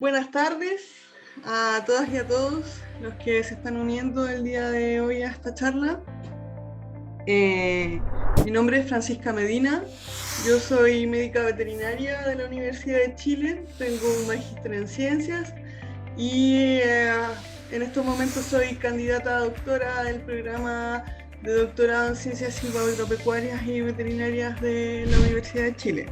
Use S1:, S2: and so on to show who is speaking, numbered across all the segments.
S1: Buenas tardes a todas y a todos los que se están uniendo el día de hoy a esta charla. Mi nombre es Francisca Medina, yo soy médica veterinaria de la Universidad de Chile, tengo un magíster en ciencias y en estos momentos soy candidata a doctora del programa de doctorado en ciencias silvoagropecuarias y veterinarias de la Universidad de Chile.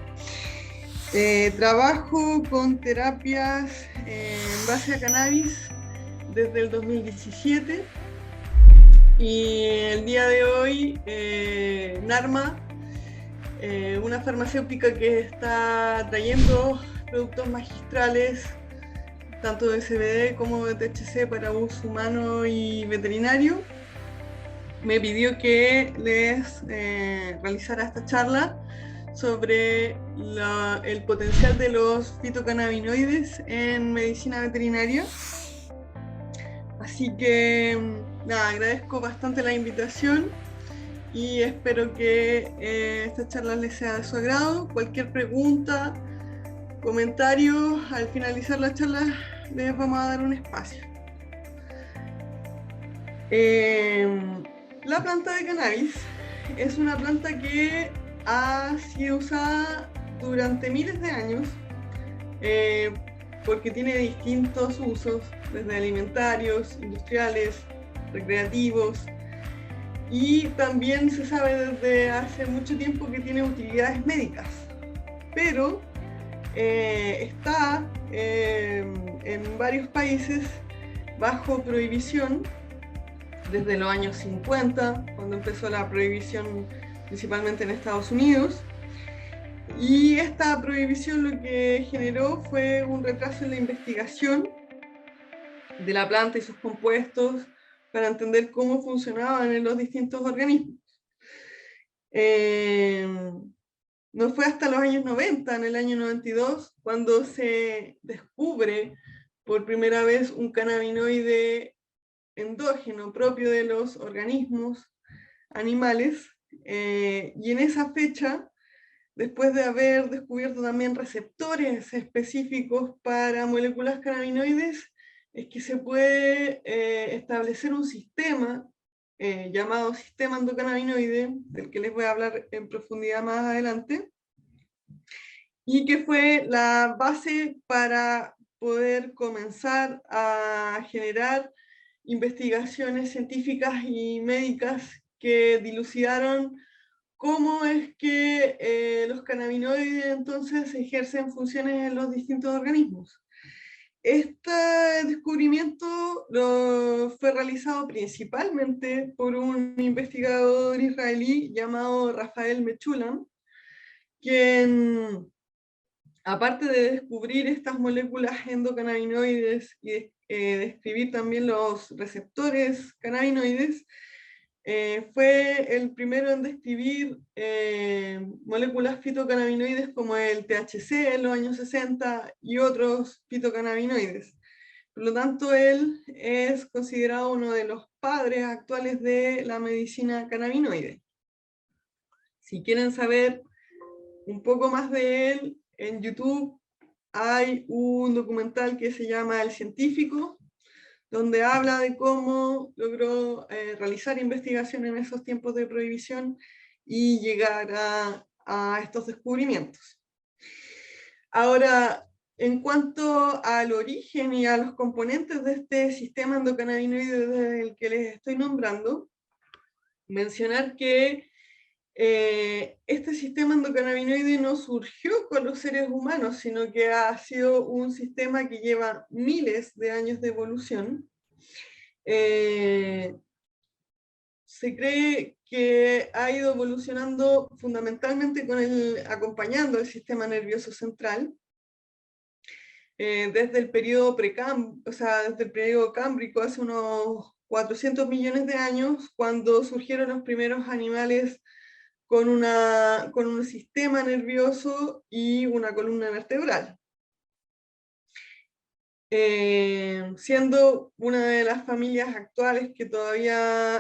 S1: Trabajo con terapias en base a cannabis desde el 2017 y el día de hoy Narma, una farmacéutica que está trayendo productos magistrales tanto de CBD como de THC para uso humano y veterinario, me pidió que les realizara esta charla sobre el potencial de los fitocannabinoides en medicina veterinaria. Así que nada, agradezco bastante la invitación y espero que esta charla les sea de su agrado. Cualquier pregunta, comentario, al finalizar la charla les vamos a dar un espacio. La planta de cannabis es una planta que ha sido usada durante miles de años porque tiene distintos usos, desde alimentarios, industriales, recreativos, y también se sabe desde hace mucho tiempo que tiene utilidades médicas, pero está en varios países bajo prohibición desde los años 50, cuando empezó la prohibición principalmente en Estados Unidos. Y esta prohibición lo que generó fue un retraso en la investigación de la planta y sus compuestos para entender cómo funcionaban en los distintos organismos. No fue hasta los años 90, en el año 92, cuando se descubre por primera vez un cannabinoide endógeno propio de los organismos animales, y en esa fecha, después de haber descubierto también receptores específicos para moléculas cannabinoides, es que se puede establecer un sistema llamado sistema endocannabinoide, del que les voy a hablar en profundidad más adelante, y que fue la base para poder comenzar a generar investigaciones científicas y médicas que dilucidaron cómo es que los cannabinoides entonces ejercen funciones en los distintos organismos. Este descubrimiento fue realizado principalmente por un investigador israelí llamado Rafael Mechulam, quien, aparte de descubrir estas moléculas endocannabinoides y describir también los receptores cannabinoides, fue el primero en describir moléculas fitocannabinoides como el THC en los años 60 y otros fitocannabinoides. Por lo tanto, él es considerado uno de los padres actuales de la medicina cannabinoide. Si quieren saber un poco más de él, en YouTube hay un documental que se llama El Científico, donde habla de cómo logró realizar investigación en esos tiempos de prohibición y llegar a estos descubrimientos. Ahora, en cuanto al origen y a los componentes de este sistema endocannabinoide del que les estoy nombrando, mencionar que este sistema endocannabinoide no surgió con los seres humanos, sino que ha sido un sistema que lleva miles de años de evolución. Se cree que ha ido evolucionando fundamentalmente acompañando el sistema nervioso central, desde el periodo desde el periodo cámbrico, hace unos 400 millones de años, cuando surgieron los primeros animales con un sistema nervioso y una columna vertebral. Siendo una de las familias actuales que todavía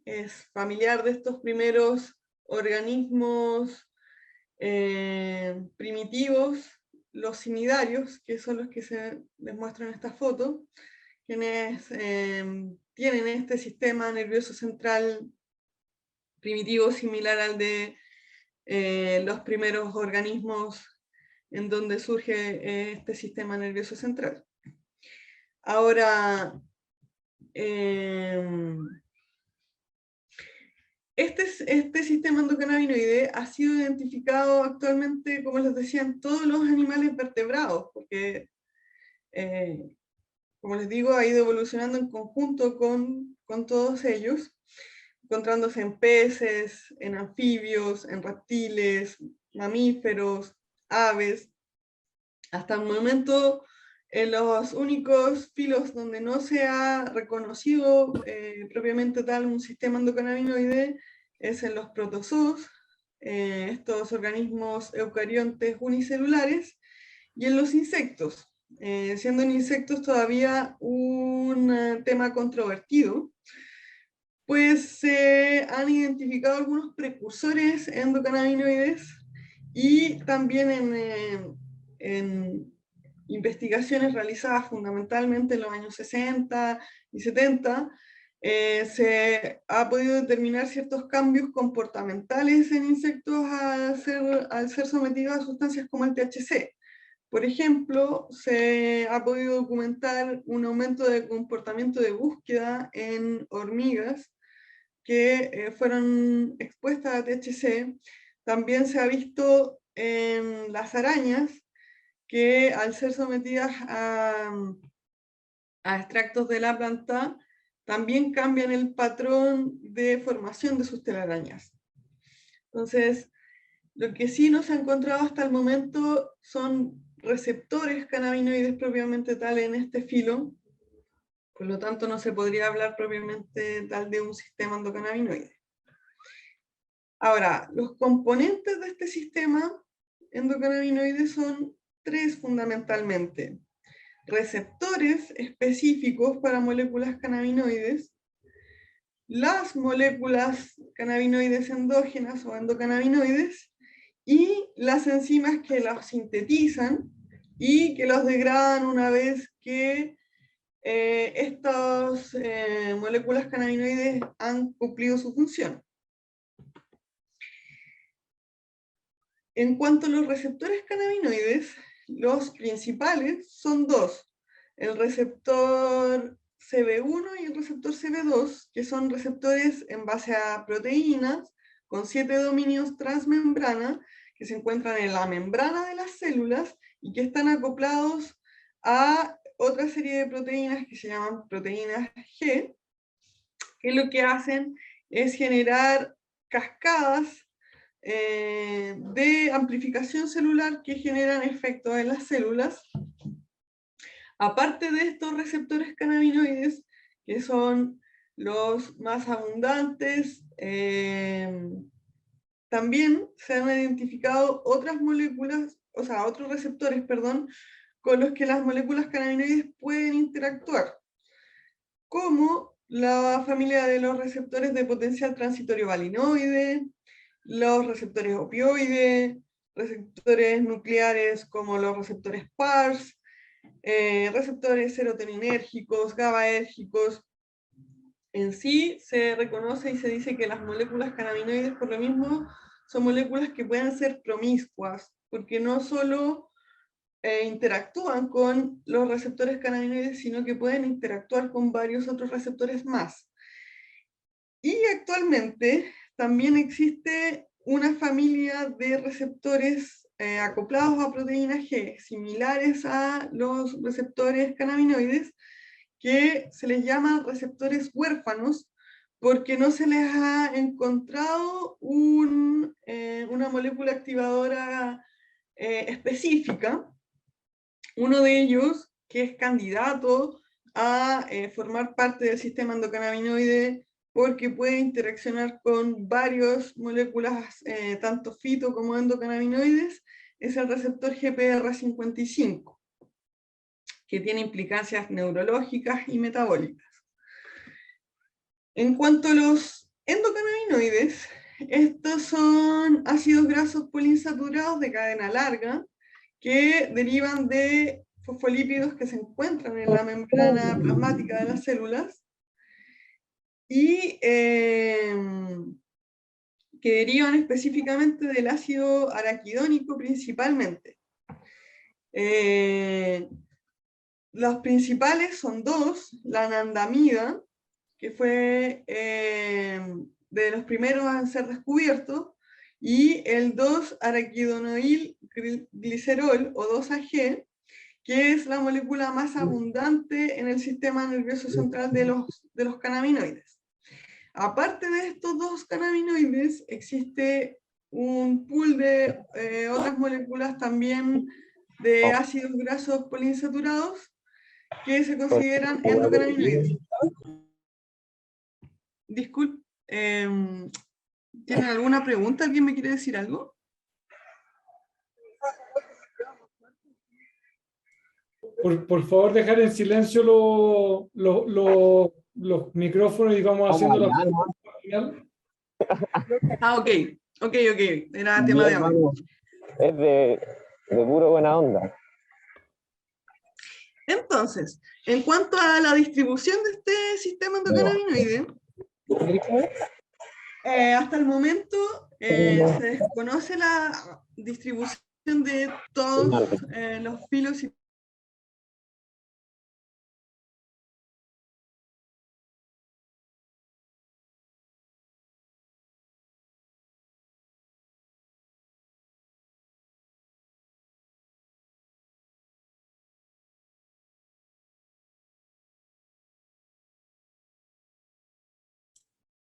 S1: es familiar de estos primeros organismos primitivos, los cnidarios, que son los que se les muestran en esta foto, quienes tienen este sistema nervioso central primitivo similar al de los primeros organismos en donde surge este sistema nervioso central. Ahora, este sistema endocannabinoide ha sido identificado actualmente, como les decía, en todos los animales vertebrados, porque, como les digo, ha ido evolucionando en conjunto con todos ellos, encontrándose en peces, en anfibios, en reptiles, mamíferos, aves. Hasta el momento, los únicos filos donde no se ha reconocido propiamente tal un sistema endocannabinoide es en los protozoos, estos organismos eucariontes unicelulares, y en los insectos, siendo en insectos todavía un tema controvertido, pues se han identificado algunos precursores endocannabinoides y también en investigaciones realizadas fundamentalmente en los años 60 y 70, se ha podido determinar ciertos cambios comportamentales en insectos al ser sometidos a sustancias como el THC. Por ejemplo, se ha podido documentar un aumento de comportamiento de búsqueda en hormigas que fueron expuestas a THC. También se ha visto en las arañas que al ser sometidas a extractos de la planta, también cambian el patrón de formación de sus telarañas. Entonces, lo que sí no se ha encontrado hasta el momento son receptores cannabinoides propiamente tal en este filo, por lo tanto no se podría hablar propiamente tal de un sistema endocannabinoide. Ahora, los componentes de este sistema endocannabinoide son tres fundamentalmente: receptores específicos para moléculas cannabinoides, las moléculas cannabinoides endógenas o endocannabinoides, y las enzimas que los sintetizan y que los degradan una vez que estas moléculas cannabinoides han cumplido su función. En cuanto a los receptores cannabinoides, los principales son dos: el receptor CB1 y el receptor CB2, que son receptores en base a proteínas con 7 dominios transmembrana que se encuentran en la membrana de las células y que están acoplados a otra serie de proteínas que se llaman proteínas G, que lo que hacen es generar cascadas de amplificación celular que generan efectos en las células. Aparte de estos receptores cannabinoides, que son los más abundantes, también se han identificado otras moléculas, o sea, otros receptores, perdón, con los que las moléculas cannabinoides pueden interactuar, como la familia de los receptores de potencial transitorio valinoide, los receptores opioide, receptores nucleares como los receptores PARS, receptores serotoninérgicos, GABAérgicos. En sí se reconoce y se dice que las moléculas cannabinoides por lo mismo son moléculas que pueden ser promiscuas, porque no solo interactúan con los receptores cannabinoides, sino que pueden interactuar con varios otros receptores más. Y actualmente también existe una familia de receptores acoplados a proteína G, similares a los receptores cannabinoides, que se les llama receptores huérfanos, porque no se les ha encontrado una molécula activadora específica. Uno de ellos, que es candidato a formar parte del sistema endocannabinoide, porque puede interaccionar con varias moléculas, tanto fito como endocannabinoides, es el receptor GPR55, que tiene implicancias neurológicas y metabólicas. En cuanto a los endocannabinoides, estos son ácidos grasos poliinsaturados de cadena larga, que derivan de fosfolípidos que se encuentran en la membrana plasmática de las células y que derivan específicamente del ácido araquidónico principalmente. Los principales son dos: la anandamida, que fue de los primeros a ser descubiertos, y el 2-araquidonoilglicerol o 2-AG, que es la molécula más abundante en el sistema nervioso central de los cannabinoides. Aparte de estos dos cannabinoides, existe un pool de otras moléculas también de ácidos grasos poliinsaturados que se consideran endocannabinoides. Disculpe, ¿tienen alguna pregunta? ¿Alguien me quiere decir algo?
S2: Por favor, dejar en silencio los micrófonos y vamos haciendo la pregunta final.
S1: Ah, ok. Era tema de audio.
S3: Es de puro buena onda.
S1: Entonces, en cuanto a la distribución de este sistema endocannabinoide, hasta el momento se desconoce la distribución de todos los filos y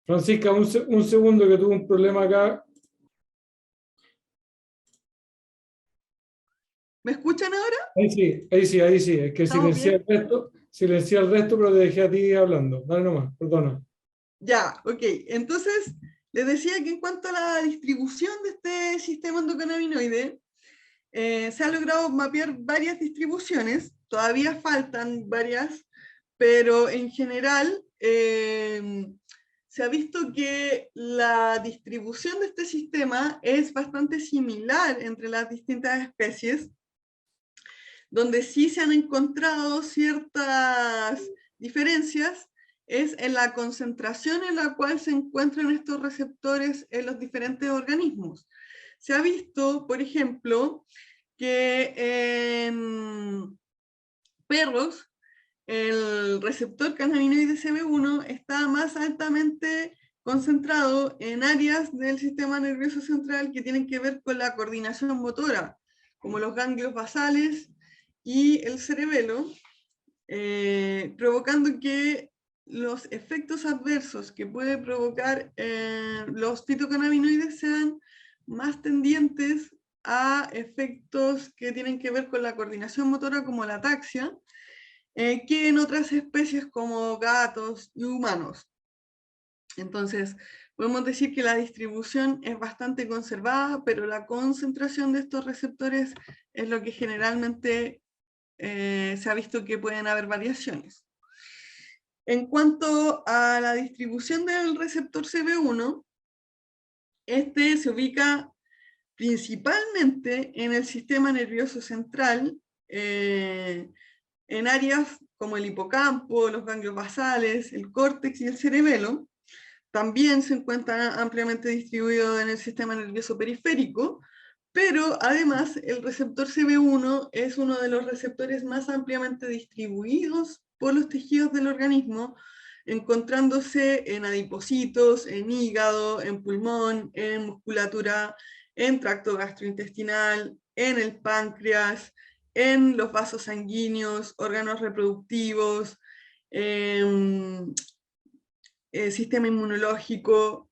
S2: Francisca, un segundo que tuve un problema acá.
S1: ¿Me escuchan ahora?
S2: Ahí sí. Es que silencié el resto, pero te dejé a ti hablando. Dale nomás, perdona.
S1: Ya, ok. Entonces, les decía que en cuanto a la distribución de este sistema endocannabinoide, se ha logrado mapear varias distribuciones, todavía faltan varias, pero en general se ha visto que la distribución de este sistema es bastante similar entre las distintas especies, donde sí se han encontrado ciertas diferencias es en la concentración en la cual se encuentran estos receptores en los diferentes organismos. Se ha visto, por ejemplo, que en perros el receptor cannabinoide CB1 está más altamente concentrado en áreas del sistema nervioso central que tienen que ver con la coordinación motora, como los ganglios basales y el cerebelo, provocando que los efectos adversos que puede provocar los fitocannabinoides sean más tendientes a efectos que tienen que ver con la coordinación motora, como la ataxia, que en otras especies como gatos y humanos. Entonces, podemos decir que la distribución es bastante conservada, pero la concentración de estos receptores es lo que generalmente se ha visto que pueden haber variaciones. En cuanto a la distribución del receptor CB1, este se ubica principalmente en el sistema nervioso central, en áreas como el hipocampo, los ganglios basales, el córtex y el cerebelo. También se encuentra ampliamente distribuido en el sistema nervioso periférico, pero además el receptor CB1 es uno de los receptores más ampliamente distribuidos por los tejidos del organismo, encontrándose en adipocitos, en hígado, en pulmón, en musculatura, en tracto gastrointestinal, en el páncreas, en los vasos sanguíneos, órganos reproductivos, sistema inmunológico,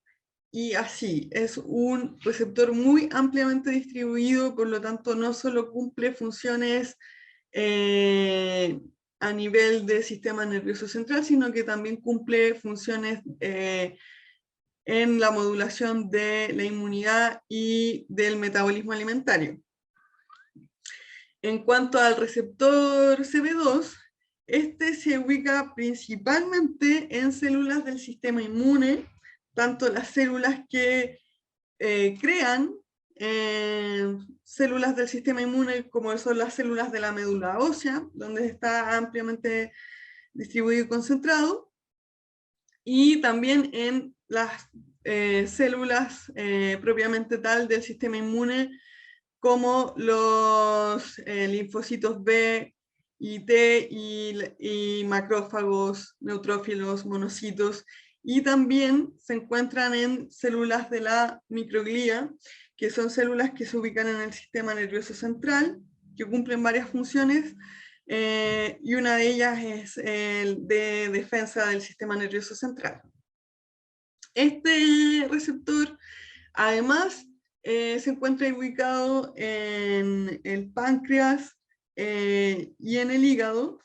S1: y así. Es un receptor muy ampliamente distribuido, por lo tanto no solo cumple funciones a nivel de sistema nervioso central, sino que también cumple funciones en la modulación de la inmunidad y del metabolismo alimentario. En cuanto al receptor CB2, este se ubica principalmente en células del sistema inmune, tanto las células que crean células del sistema inmune, como son las células de la médula ósea, donde está ampliamente distribuido y concentrado, y también en las células propiamente tal del sistema inmune, como los linfocitos B y T y macrófagos, neutrófilos, monocitos, y también se encuentran en células de la microglía, que son células que se ubican en el sistema nervioso central, que cumplen varias funciones, y una de ellas es el de defensa del sistema nervioso central. Este receptor, además, se encuentra ubicado en el páncreas y en el hígado,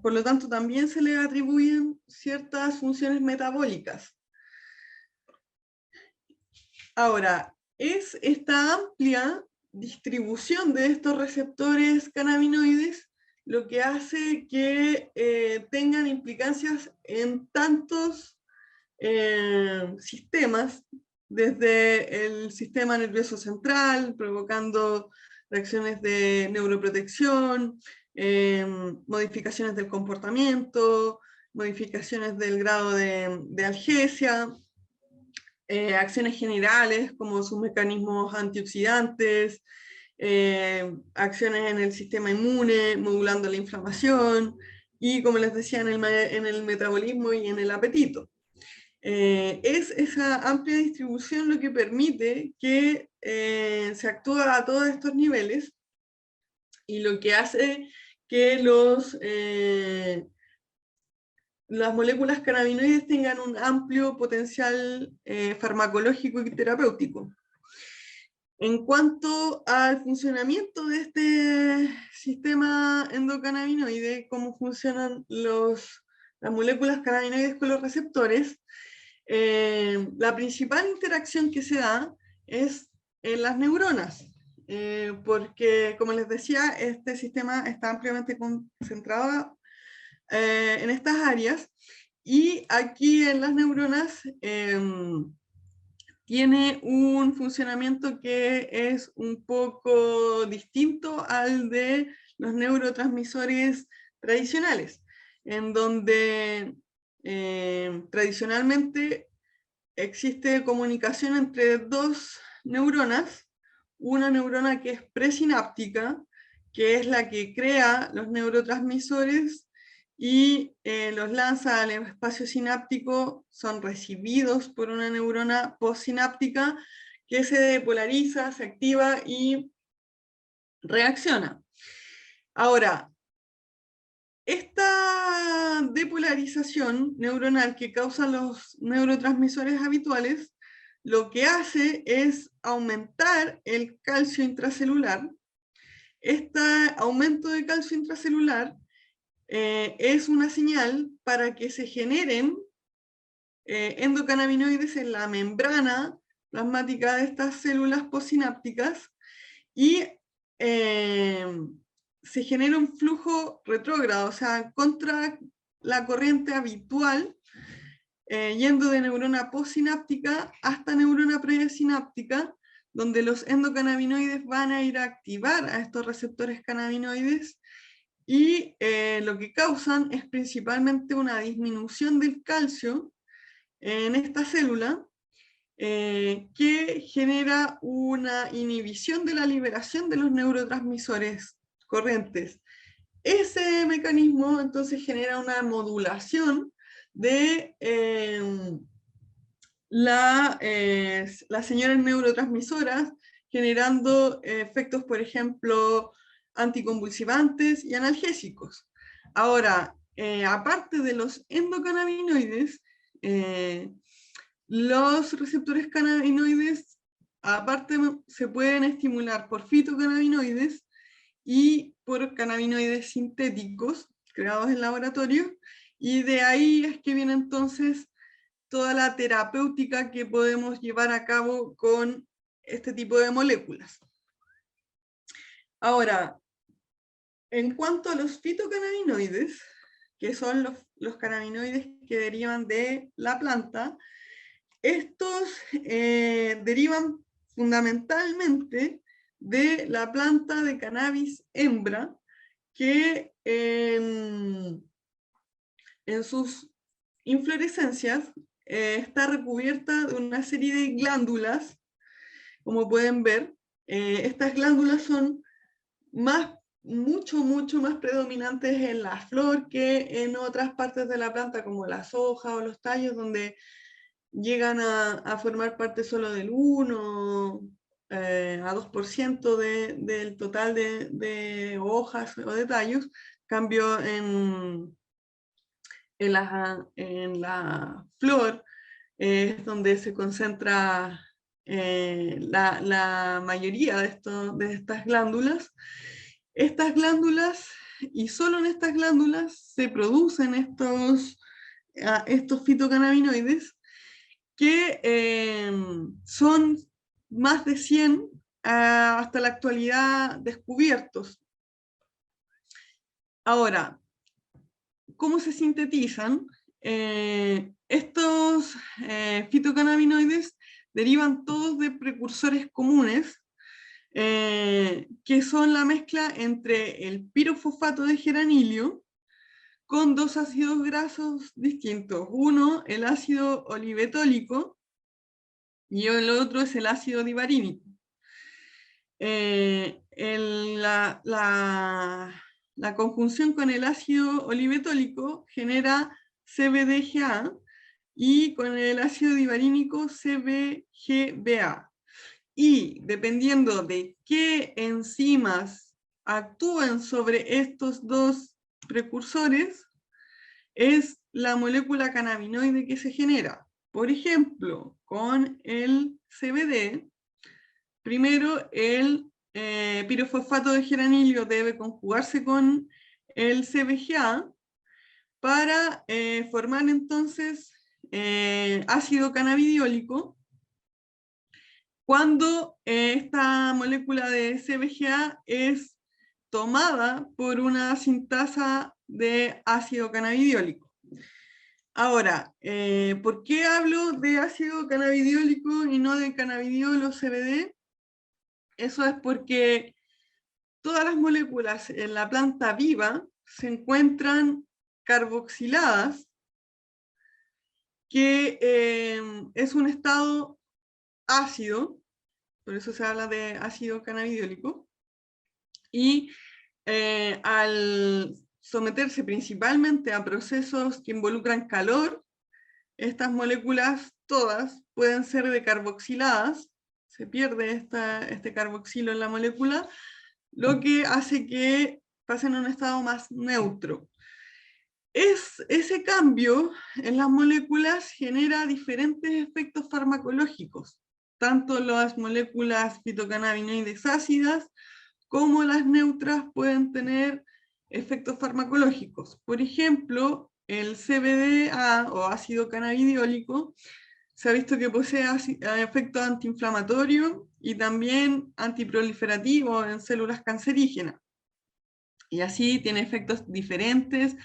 S1: por lo tanto también se le atribuyen ciertas funciones metabólicas. Ahora, es esta amplia distribución de estos receptores cannabinoides lo que hace que tengan implicancias en tantos sistemas, desde el sistema nervioso central, provocando reacciones de neuroprotección, modificaciones del comportamiento, modificaciones del grado de algesia, acciones generales como sus mecanismos antioxidantes, acciones en el sistema inmune, modulando la inflamación, y como les decía, en el metabolismo y en el apetito. Es esa amplia distribución lo que permite que se actúe a todos estos niveles, y lo que hace que las moléculas cannabinoides tengan un amplio potencial farmacológico y terapéutico. En cuanto al funcionamiento de este sistema endocannabinoide, cómo funcionan las moléculas cannabinoides con los receptores, la principal interacción que se da es en las neuronas, porque, como les decía, este sistema está ampliamente concentrado en estas áreas, y aquí en las neuronas tiene un funcionamiento que es un poco distinto al de los neurotransmisores tradicionales, en donde tradicionalmente existe comunicación entre dos neuronas, una neurona que es presináptica, que es la que crea los neurotransmisores y los lanza al espacio sináptico, son recibidos por una neurona postsináptica que se depolariza, se activa y reacciona. Ahora, esta depolarización neuronal que causan los neurotransmisores habituales, lo que hace es aumentar el calcio intracelular. Este aumento de calcio intracelular es una señal para que se generen endocannabinoides en la membrana plasmática de estas células postsinápticas, y se genera un flujo retrógrado, o sea, contra la corriente habitual, yendo de neurona postsináptica hasta neurona presináptica, donde los endocannabinoides van a ir a activar a estos receptores cannabinoides, y lo que causan es principalmente una disminución del calcio en esta célula, que genera una inhibición de la liberación de los neurotransmisores corrientes. Ese mecanismo entonces genera una modulación de las señales neurotransmisoras, generando efectos, por ejemplo, anticonvulsivantes y analgésicos. Ahora, aparte de los endocannabinoides, los receptores cannabinoides, aparte, se pueden estimular por fitocannabinoides y por cannabinoides sintéticos creados en laboratorio, y de ahí es que viene entonces toda la terapéutica que podemos llevar a cabo con este tipo de moléculas. Ahora, en cuanto a los fitocannabinoides, que son los cannabinoides que derivan de la planta, estos derivan fundamentalmente de la planta de cannabis hembra, que en sus inflorescencias está recubierta de una serie de glándulas, como pueden ver. Estas glándulas son mucho más predominantes en la flor que en otras partes de la planta, como las hojas o los tallos, donde llegan a formar parte solo del 1 a 2% del total de hojas o de tallos. Cambio en la flor es donde se concentra la mayoría de estas glándulas. Estas glándulas, y solo en estas glándulas, se producen estos fitocannabinoides, que son más de 100 hasta la actualidad descubiertos. Ahora, ¿cómo se sintetizan? Estos fitocannabinoides derivan todos de precursores comunes, que son la mezcla entre el pirofosfato de geranilio con dos ácidos grasos distintos. Uno, el ácido olivetólico, y el otro es el ácido divarínico. La conjunción con el ácido olivetólico genera CBDGA y con el ácido divarínico CBGBA. Y dependiendo de qué enzimas actúan sobre estos dos precursores, es la molécula cannabinoide que se genera. Por ejemplo, con el CBD, primero el pirofosfato de geranilio debe conjugarse con el CBGA para formar entonces ácido cannabidiólico. Cuando esta molécula de CBGA es tomada por una sintasa de ácido cannabidiólico. Ahora, ¿por qué hablo de ácido cannabidiólico y no de cannabidiol o CBD? Eso es porque todas las moléculas en la planta viva se encuentran carboxiladas, que es un estado ácido, por eso se habla de ácido cannabidiólico, y al someterse principalmente a procesos que involucran calor, estas moléculas todas pueden ser decarboxiladas, se pierde este carboxilo en la molécula, lo que hace que pasen a un estado más neutro. Ese cambio en las moléculas genera diferentes efectos farmacológicos, tanto las moléculas fitocannabinoides ácidas como las neutras pueden tener efectos farmacológicos. Por ejemplo, el CBDA o ácido cannabidiólico se ha visto que posee efecto antiinflamatorio y también antiproliferativo en células cancerígenas. Y así tiene efectos diferentes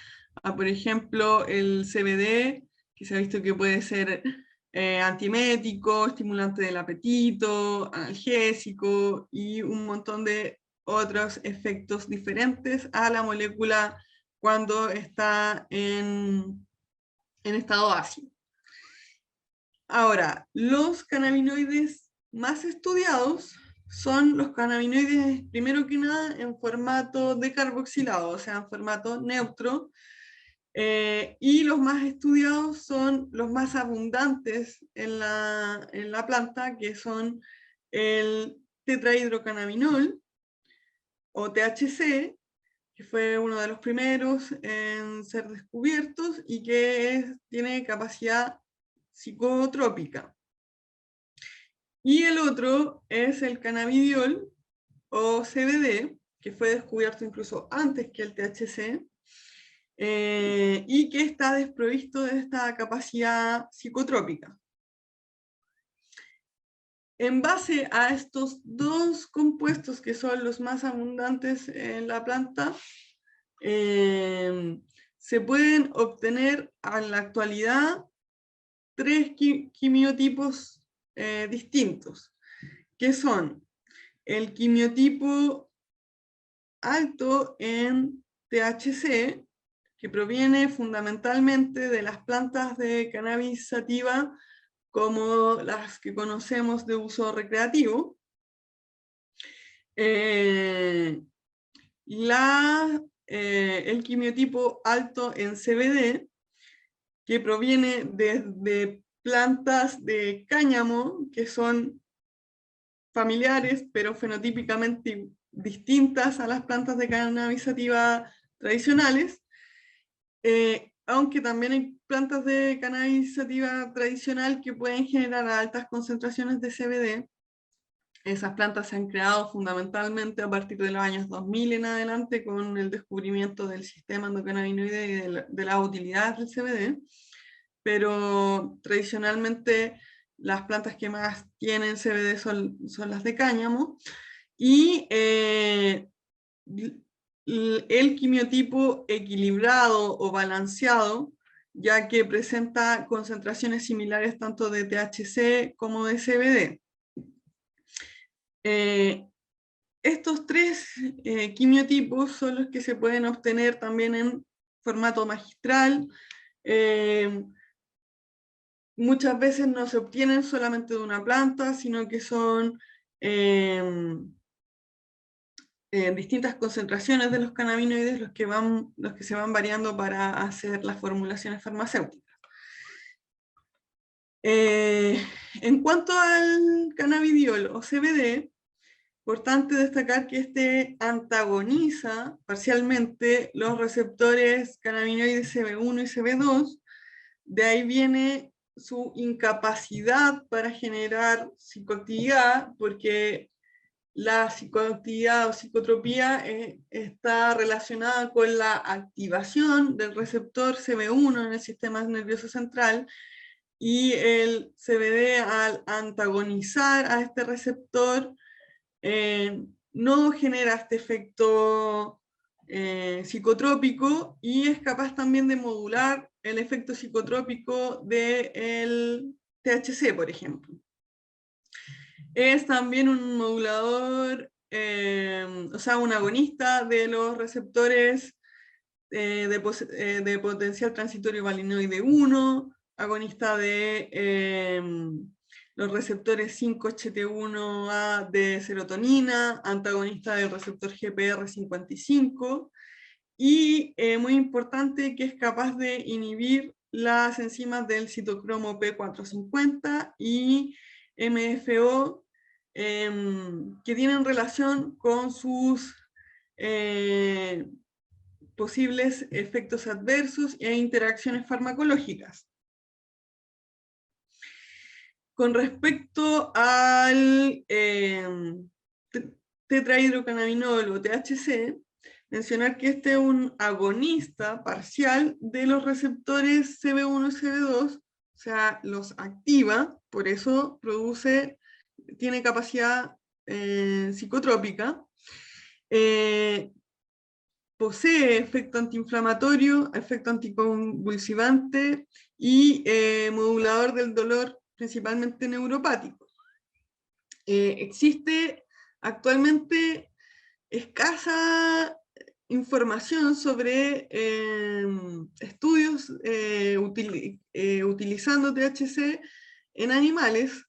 S1: a, por ejemplo, el CBD, que se ha visto que puede ser antiemético, estimulante del apetito, analgésico y un montón de otros efectos diferentes a la molécula cuando está en estado ácido. Ahora, los cannabinoides más estudiados son los cannabinoides, primero que nada, en formato decarboxilado, o sea, en formato neutro, y los más estudiados son los más abundantes en la planta, que son el tetrahidrocannabinol, o THC, que fue uno de los primeros en ser descubiertos y que tiene capacidad psicotrópica. Y el otro es el cannabidiol o CBD, que fue descubierto incluso antes que el THC, y que está desprovisto de esta capacidad psicotrópica. En base a estos dos compuestos que son los más abundantes en la planta, se pueden obtener en la actualidad 3 quimiotipos distintos, que son el quimiotipo alto en THC, que proviene fundamentalmente de las plantas de cannabis sativa como las que conocemos de uso recreativo. El quimiotipo alto en CBD, que proviene de plantas de cáñamo, que son familiares, pero fenotípicamente distintas a las plantas de cannabis sativa tradicionales, aunque también hay plantas de cannabis sativa tradicional que pueden generar altas concentraciones de CBD. Esas plantas se han creado fundamentalmente a partir de los años 2000 en adelante con el descubrimiento del sistema endocannabinoide y de la utilidad del CBD, pero tradicionalmente las plantas que más tienen CBD son las de cáñamo, y el quimiotipo equilibrado o balanceado, ya que presenta concentraciones similares tanto de THC como de CBD. Estos tres quimiotipos son los que se pueden obtener también en formato magistral. Muchas veces no se obtienen solamente de una planta, sino que son distintas concentraciones de los cannabinoides los que se van variando para hacer las formulaciones farmacéuticas. En cuanto al cannabidiol o CBD, importante destacar que este antagoniza parcialmente los receptores cannabinoides CB1 y CB2, de ahí viene su incapacidad para generar psicoactividad, porque la psicoactividad o psicotropía está relacionada con la activación del receptor CB1 en el sistema nervioso central, y el CBD, al antagonizar a este receptor, no genera este efecto psicotrópico, y es capaz también de modular el efecto psicotrópico del THC, por ejemplo. Es también un modulador, o sea, un agonista de los receptores de potencial transitorio valinoide 1, agonista de los receptores 5-HT1A de serotonina, antagonista del receptor GPR55, y muy importante, que es capaz de inhibir las enzimas del citocromo P450 y MFO, que tienen relación con sus posibles efectos adversos e interacciones farmacológicas. Con respecto al tetrahidrocannabinol o THC, mencionar que este es un agonista parcial de los receptores CB1 y CB2, o sea, los activa, por eso tiene capacidad psicotrópica, posee efecto antiinflamatorio, efecto anticonvulsivante y modulador del dolor, principalmente neuropático. Existe actualmente escasa información sobre estudios utilizando THC en animales.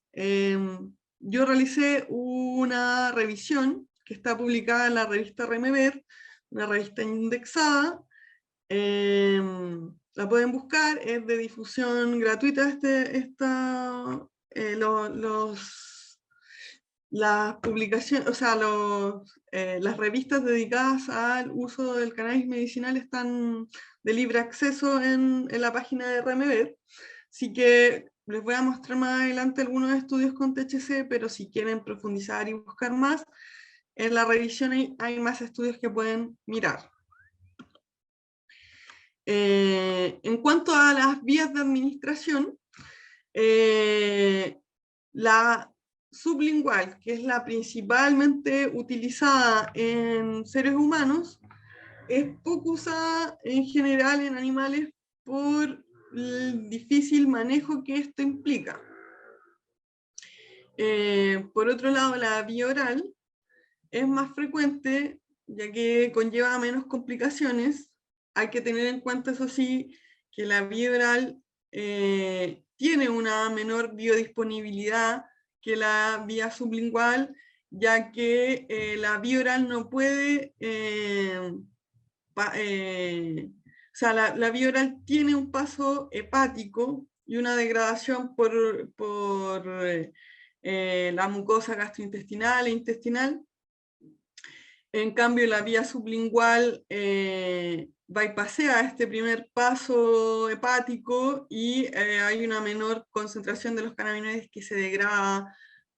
S1: Yo realicé una revisión que está publicada en la revista RemeVer, una revista indexada. La pueden buscar, es de difusión gratuita. Las publicaciones, o sea, las revistas dedicadas al uso del cannabis medicinal están de libre acceso en la página de RemeVer. Así que les voy a mostrar más adelante algunos estudios con THC, pero si quieren profundizar y buscar más, en la revisión hay más estudios que pueden mirar. En cuanto a las vías de administración, la sublingual, que es la principalmente utilizada en seres humanos, es poco usada en general en animales por el difícil manejo que esto implica. Por otro lado, la vía oral es más frecuente, ya que conlleva menos complicaciones. Hay que tener en cuenta, eso sí, que la vía oral tiene una menor biodisponibilidad que la vía sublingual, ya que la vía oral no puede, o sea, la vía oral tiene un paso hepático y una degradación por la mucosa gastrointestinal e intestinal. En cambio, la vía sublingual bypassea este primer paso hepático y hay una menor concentración de los cannabinoides que se degrada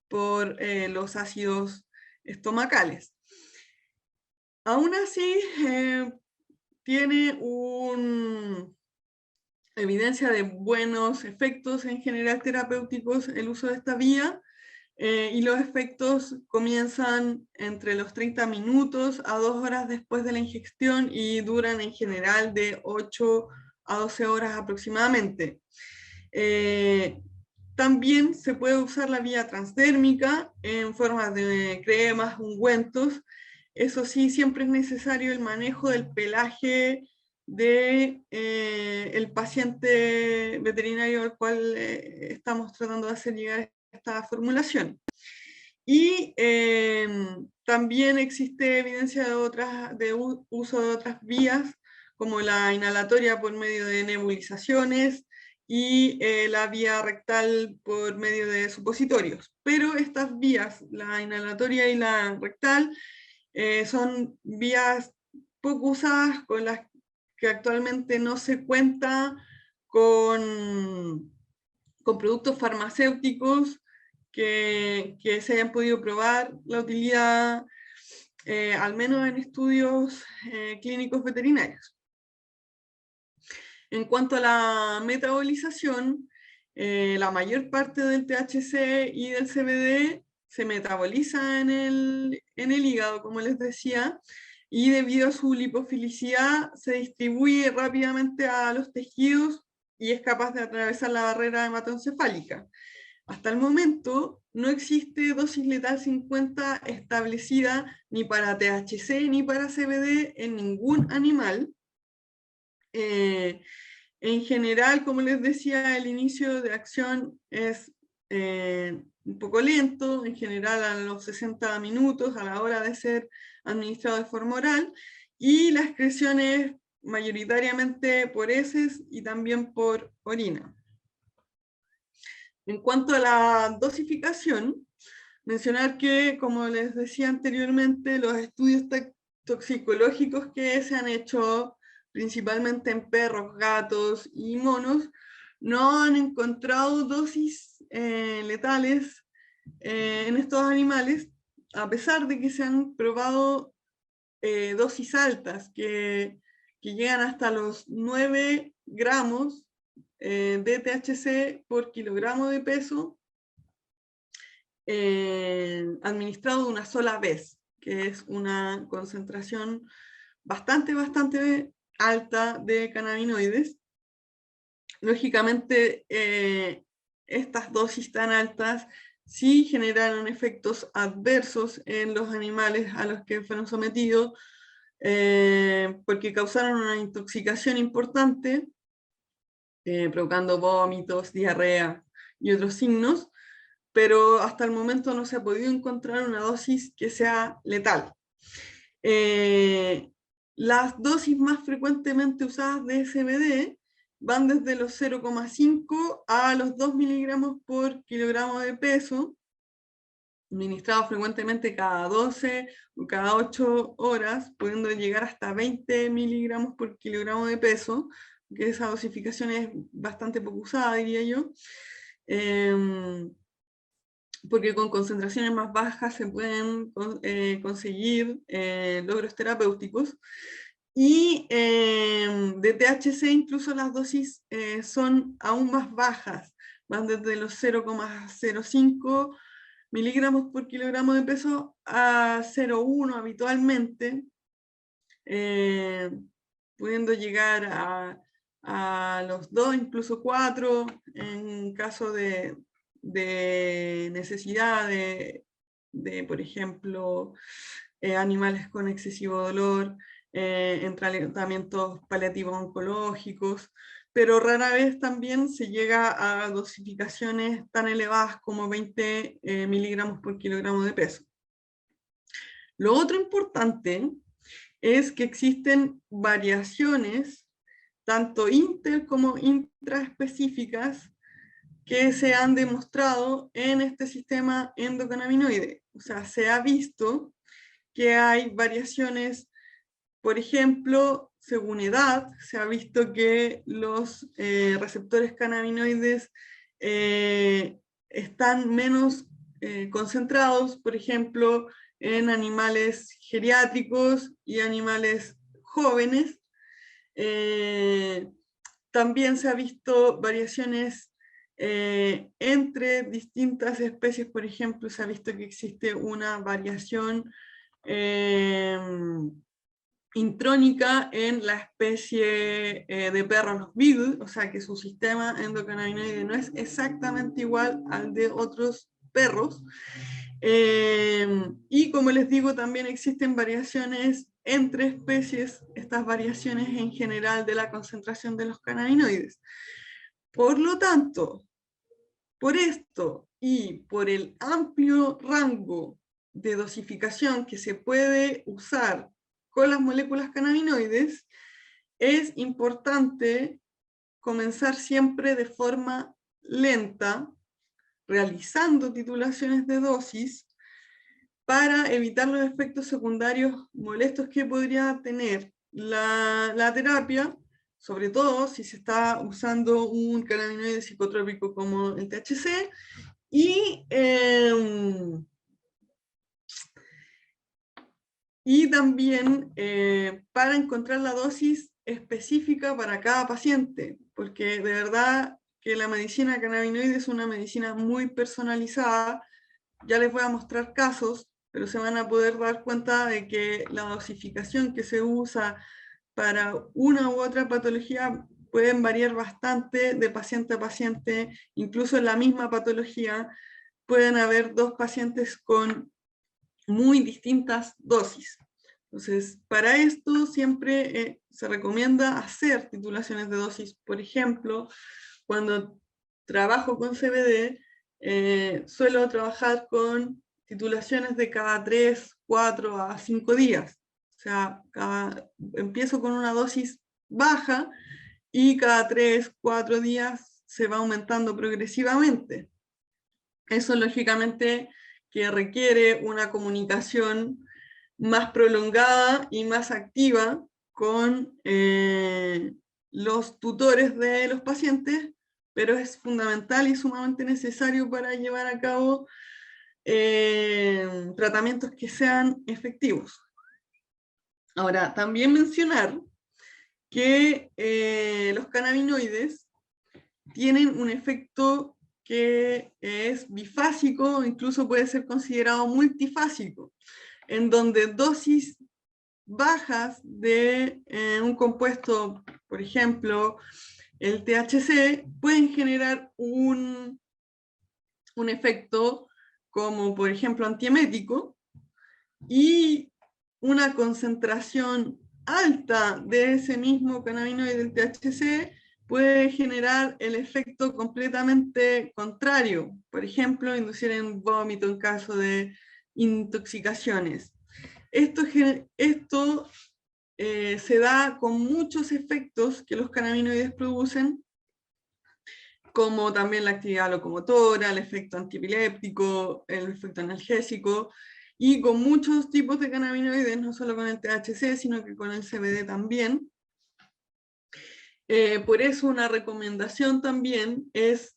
S1: por los ácidos estomacales. Aún así, tiene una evidencia de buenos efectos en general terapéuticos el uso de esta vía, y los efectos comienzan entre los 30 minutos a 2 horas después de la ingestión y duran en general de 8 a 12 horas aproximadamente. También se puede usar la vía transdérmica en forma de cremas, ungüentos. Eso sí, siempre es necesario el manejo del pelaje de el paciente veterinario al cual estamos tratando de hacer llegar esta formulación. Y también existe evidencia de uso de otras vías, como la inhalatoria por medio de nebulizaciones y la vía rectal por medio de supositorios. Pero estas vías, la inhalatoria y la rectal, son vías poco usadas, con las que actualmente no se cuenta con productos farmacéuticos que se hayan podido probar la utilidad, al menos en estudios clínicos veterinarios. En cuanto a la metabolización, la mayor parte del THC y del CBD se metaboliza en el hígado, como les decía, y debido a su lipofilicidad se distribuye rápidamente a los tejidos y es capaz de atravesar la barrera hematoencefálica. Hasta el momento no existe dosis letal 50 establecida ni para THC ni para CBD en ningún animal. En general, como les decía, el inicio de acción es un poco lento, en general a los 60 minutos a la hora de ser administrado de forma oral, y la excreción es mayoritariamente por heces y también por orina. En cuanto a la dosificación, mencionar que, como les decía anteriormente, los estudios toxicológicos que se han hecho principalmente en perros, gatos y monos, no han encontrado dosis letales en estos animales, a pesar de que se han probado dosis altas que llegan hasta los 9 gramos de THC por kilogramo de peso administrado una sola vez, que es una concentración bastante alta de cannabinoides. Lógicamente, estas dosis tan altas sí generaron efectos adversos en los animales a los que fueron sometidos, porque causaron una intoxicación importante, provocando vómitos, diarrea y otros signos, pero hasta el momento no se ha podido encontrar una dosis que sea letal. Las dosis más frecuentemente usadas de CBD van desde los 0,5 a los 2 miligramos por kilogramo de peso, administrados frecuentemente cada 12 o cada 8 horas, pudiendo llegar hasta 20 miligramos por kilogramo de peso, que esa dosificación es bastante poco usada, diría yo, porque con concentraciones más bajas se pueden conseguir logros terapéuticos. Y de THC incluso las dosis son aún más bajas, van desde los 0,05 miligramos por kilogramo de peso a 0,1 habitualmente, pudiendo llegar a los 2, incluso 4, en caso de de necesidad por ejemplo, animales con excesivo dolor, en tratamientos paliativos oncológicos, pero rara vez también se llega a dosificaciones tan elevadas como 20 miligramos por kilogramo de peso. Lo otro importante es que existen variaciones, tanto inter como intraespecíficas, que se han demostrado en este sistema endocannabinoide. O sea, se ha visto que hay variaciones, por ejemplo, según edad, se ha visto que los receptores cannabinoides están menos concentrados, por ejemplo, en animales geriátricos y animales jóvenes. También se ha visto variaciones entre distintas especies. Por ejemplo, se ha visto que existe una variación intrónica en la especie de perros, los beagle, o sea que su sistema endocannabinoide no es exactamente igual al de otros perros. Y como les digo, también existen variaciones entre especies, estas variaciones en general de la concentración de los cannabinoides. Por lo tanto, por esto y por el amplio rango de dosificación que se puede usar con las moléculas cannabinoides, es importante comenzar siempre de forma lenta, realizando titulaciones de dosis para evitar los efectos secundarios molestos que podría tener la terapia, sobre todo si se está usando un cannabinoide psicotrópico como el THC, y también para encontrar la dosis específica para cada paciente, porque de verdad que la medicina cannabinoide es una medicina muy personalizada. Ya les voy a mostrar casos, pero se van a poder dar cuenta de que la dosificación que se usa para una u otra patología pueden variar bastante de paciente a paciente. Incluso en la misma patología pueden haber dos pacientes con muy distintas dosis. Entonces, para esto siempre se recomienda hacer titulaciones de dosis. Por ejemplo, cuando trabajo con CBD, suelo trabajar con titulaciones de cada 3, 4 a 5 días. O sea, empiezo con una dosis baja y cada 3, 4 días se va aumentando progresivamente. Eso lógicamente que requiere una comunicación más prolongada y más activa con los tutores de los pacientes, pero es fundamental y sumamente necesario para llevar a cabo tratamientos que sean efectivos. Ahora, también mencionar que los cannabinoides tienen un efecto que es bifásico, incluso puede ser considerado multifásico, en donde dosis bajas de un compuesto, por ejemplo, el THC, pueden generar un efecto como, por ejemplo, antiemético, y una concentración alta de ese mismo cannabinoide del THC puede generar el efecto completamente contrario, por ejemplo, inducir en vómito en caso de intoxicaciones. Esto se da con muchos efectos que los cannabinoides producen, como también la actividad locomotora, el efecto antiepiléptico, el efecto analgésico, y con muchos tipos de cannabinoides, no solo con el THC, sino que con el CBD también. Por eso una recomendación también es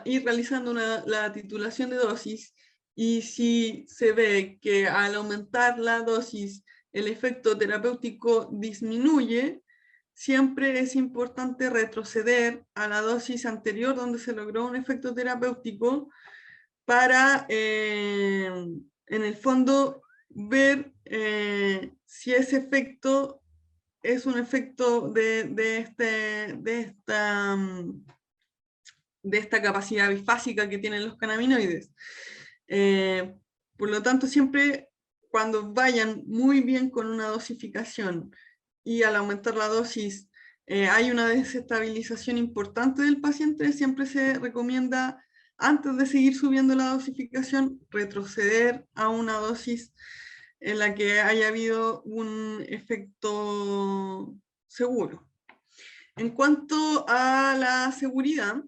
S1: ir realizando la titulación de dosis, y si se ve que al aumentar la dosis el efecto terapéutico disminuye, siempre es importante retroceder a la dosis anterior donde se logró un efecto terapéutico para, en el fondo, ver si ese efecto es un efecto de esta de esta capacidad bifásica que tienen los cannabinoides. Por lo tanto, siempre cuando vayan muy bien con una dosificación y al aumentar la dosis hay una desestabilización importante del paciente, siempre se recomienda, antes de seguir subiendo la dosificación, retroceder a una dosis en la que haya habido un efecto seguro. En cuanto a la seguridad,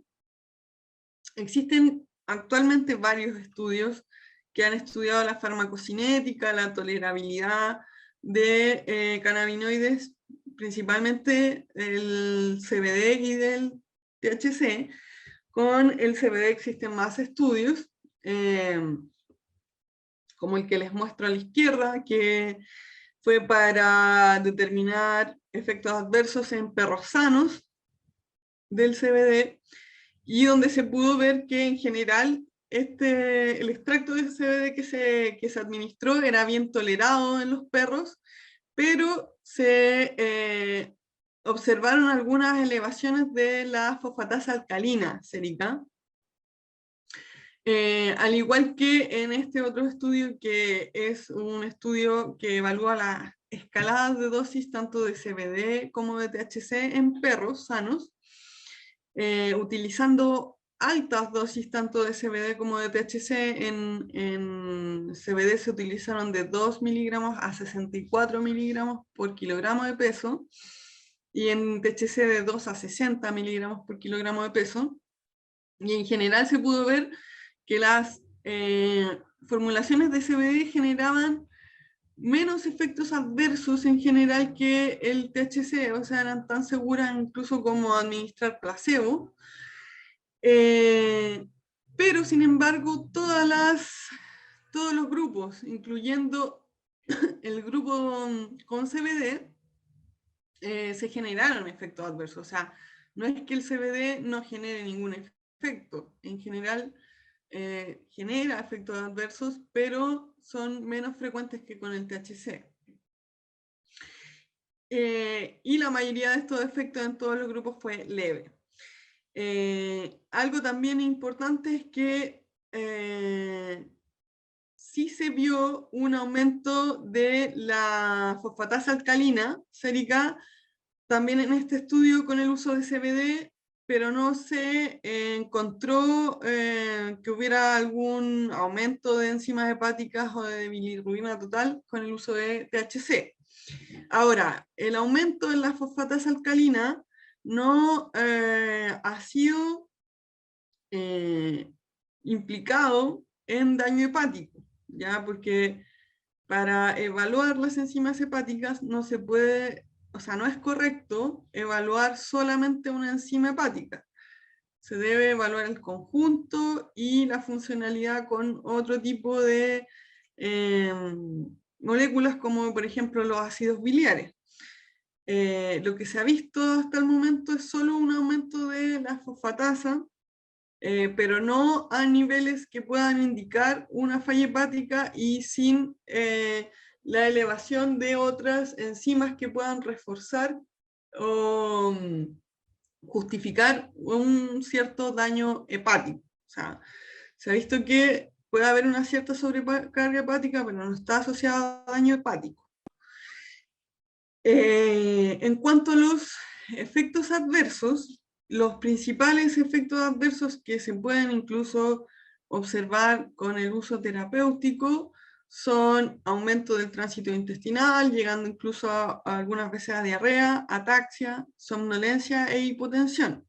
S1: existen actualmente varios estudios que han estudiado la farmacocinética, la tolerabilidad de cannabinoides, principalmente el CBD y del THC. Con el CBD existen más estudios, como el que les muestro a la izquierda, que fue para determinar efectos adversos en perros sanos del CBD, y donde se pudo ver que en general el extracto de CBD que se administró era bien tolerado en los perros, pero se observaron algunas elevaciones de la fosfatasa alcalina sérica, al igual que en este otro estudio, que es un estudio que evalúa las escaladas de dosis tanto de CBD como de THC en perros sanos, utilizando altas dosis tanto de CBD como de THC. En CBD se utilizaron de 2 miligramos a 64 miligramos por kilogramo de peso, y en THC de 2 a 60 miligramos por kilogramo de peso, y en general se pudo ver que las formulaciones de CBD generaban menos efectos adversos en general que el THC, o sea, eran tan seguras incluso como administrar placebo. Pero sin embargo, todos los grupos, incluyendo el grupo con CBD, se generaron efectos adversos. O sea, no es que el CBD no genere ningún efecto, en general genera efectos adversos, pero son menos frecuentes que con el THC. Y la mayoría de estos efectos en todos los grupos fue leve. Algo también importante es que sí se vio un aumento de la fosfatasa alcalina sérica también en este estudio con el uso de CBD, pero no se encontró que hubiera algún aumento de enzimas hepáticas o de bilirrubina total con el uso de THC. Ahora, el aumento en la fosfatasa alcalina no ha sido implicado en daño hepático, ¿ya? Porque para evaluar las enzimas hepáticas no se puede, o sea, no es correcto evaluar solamente una enzima hepática. Se debe evaluar el conjunto y la funcionalidad con otro tipo de moléculas, como por ejemplo los ácidos biliares. Lo que se ha visto hasta el momento es solo un aumento de la fosfatasa, pero no a niveles que puedan indicar una falla hepática y sin la elevación de otras enzimas que puedan reforzar o justificar un cierto daño hepático. O sea, se ha visto que puede haber una cierta sobrecarga hepática, pero no está asociada a daño hepático. En cuanto a los efectos adversos, los principales efectos adversos que se pueden incluso observar con el uso terapéutico son aumento del tránsito intestinal, llegando incluso a algunas veces a diarrea, ataxia, somnolencia e hipotensión.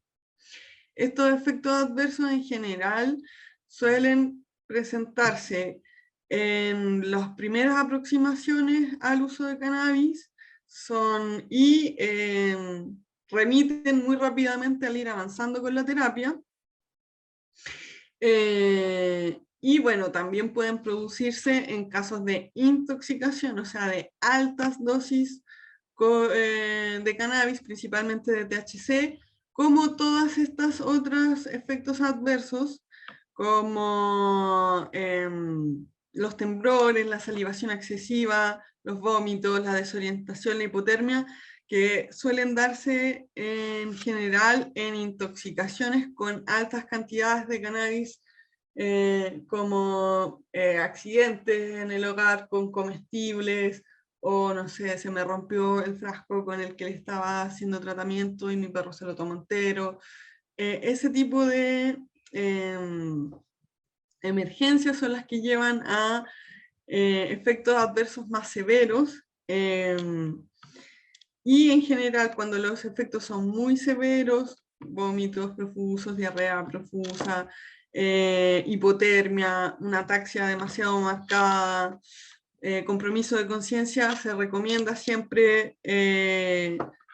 S1: Estos efectos adversos en general suelen presentarse en las primeras aproximaciones al uso de cannabis y remiten muy rápidamente al ir avanzando con la terapia. Y bueno, también pueden producirse en casos de intoxicación, o sea, de altas dosis de cannabis, principalmente de THC, como todas estas otros efectos adversos, como los temblores, la salivación excesiva, los vómitos, la desorientación, la hipotermia, que suelen darse en general en intoxicaciones con altas cantidades de cannabis, como accidentes en el hogar con comestibles, o no sé, se me rompió el frasco con el que le estaba haciendo tratamiento y mi perro se lo tomó entero. Ese tipo de emergencias son las que llevan a efectos adversos más severos. Y en general, cuando los efectos son muy severos, vómitos profusos, diarrea profusa, hipotermia, una ataxia demasiado marcada, compromiso de conciencia, se recomienda siempre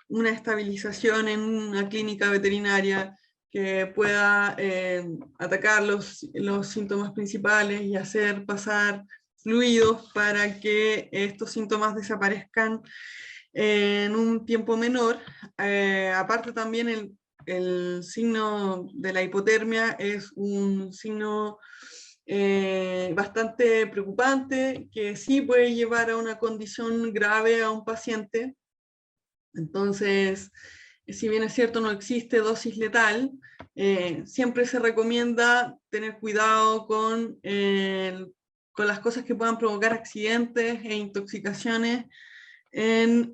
S1: una estabilización en una clínica veterinaria que pueda atacar los síntomas principales y hacer pasar fluidos para que estos síntomas desaparezcan en un tiempo menor. Aparte también el signo de la hipotermia es un signo bastante preocupante, que sí puede llevar a una condición grave a un paciente. Entonces, si bien es cierto no existe dosis letal, siempre se recomienda tener cuidado con las cosas que puedan provocar accidentes e intoxicaciones en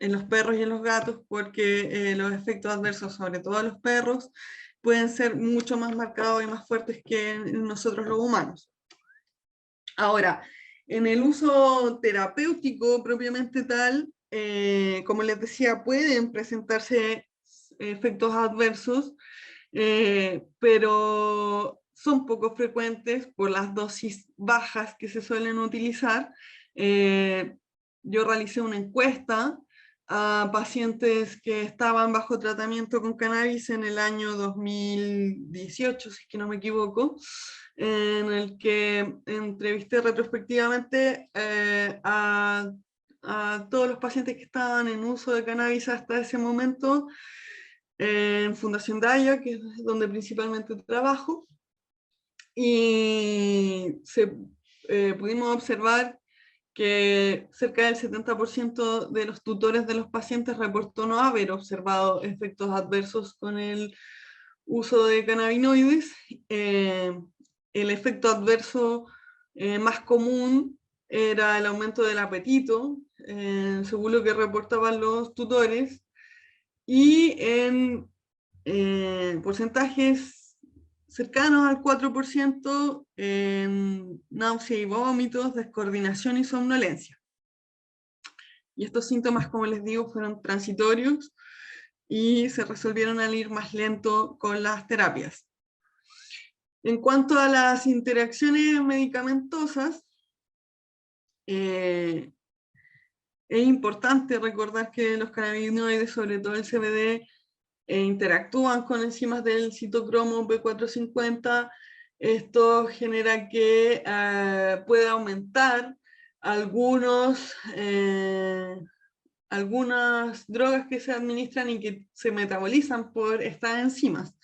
S1: los perros y en los gatos, porque los efectos adversos, sobre todo en los perros, pueden ser mucho más marcados y más fuertes que en nosotros los humanos. Ahora, en el uso terapéutico propiamente tal, como les decía, pueden presentarse efectos adversos, pero son poco frecuentes por las dosis bajas que se suelen utilizar. Yo realicé una encuesta a pacientes que estaban bajo tratamiento con cannabis en el año 2018, si es que no me equivoco, en el que entrevisté retrospectivamente a todos los pacientes que estaban en uso de cannabis hasta ese momento en Fundación Daya, que es donde principalmente trabajo, y pudimos observar que cerca del 70% de los tutores de los pacientes reportó no haber observado efectos adversos con el uso de cannabinoides. El efecto adverso más común era el aumento del apetito, según lo que reportaban los tutores, y en porcentajes cercanos al 4% en náusea y vómitos, descoordinación y somnolencia. Y estos síntomas, como les digo, fueron transitorios y se resolvieron al ir más lento con las terapias. En cuanto a las interacciones medicamentosas, es importante recordar que los cannabinoides, sobre todo el CBD, interactúan con enzimas del citocromo P450. Esto genera que pueda aumentar algunas drogas que se administran y que se metabolizan por estas enzimas.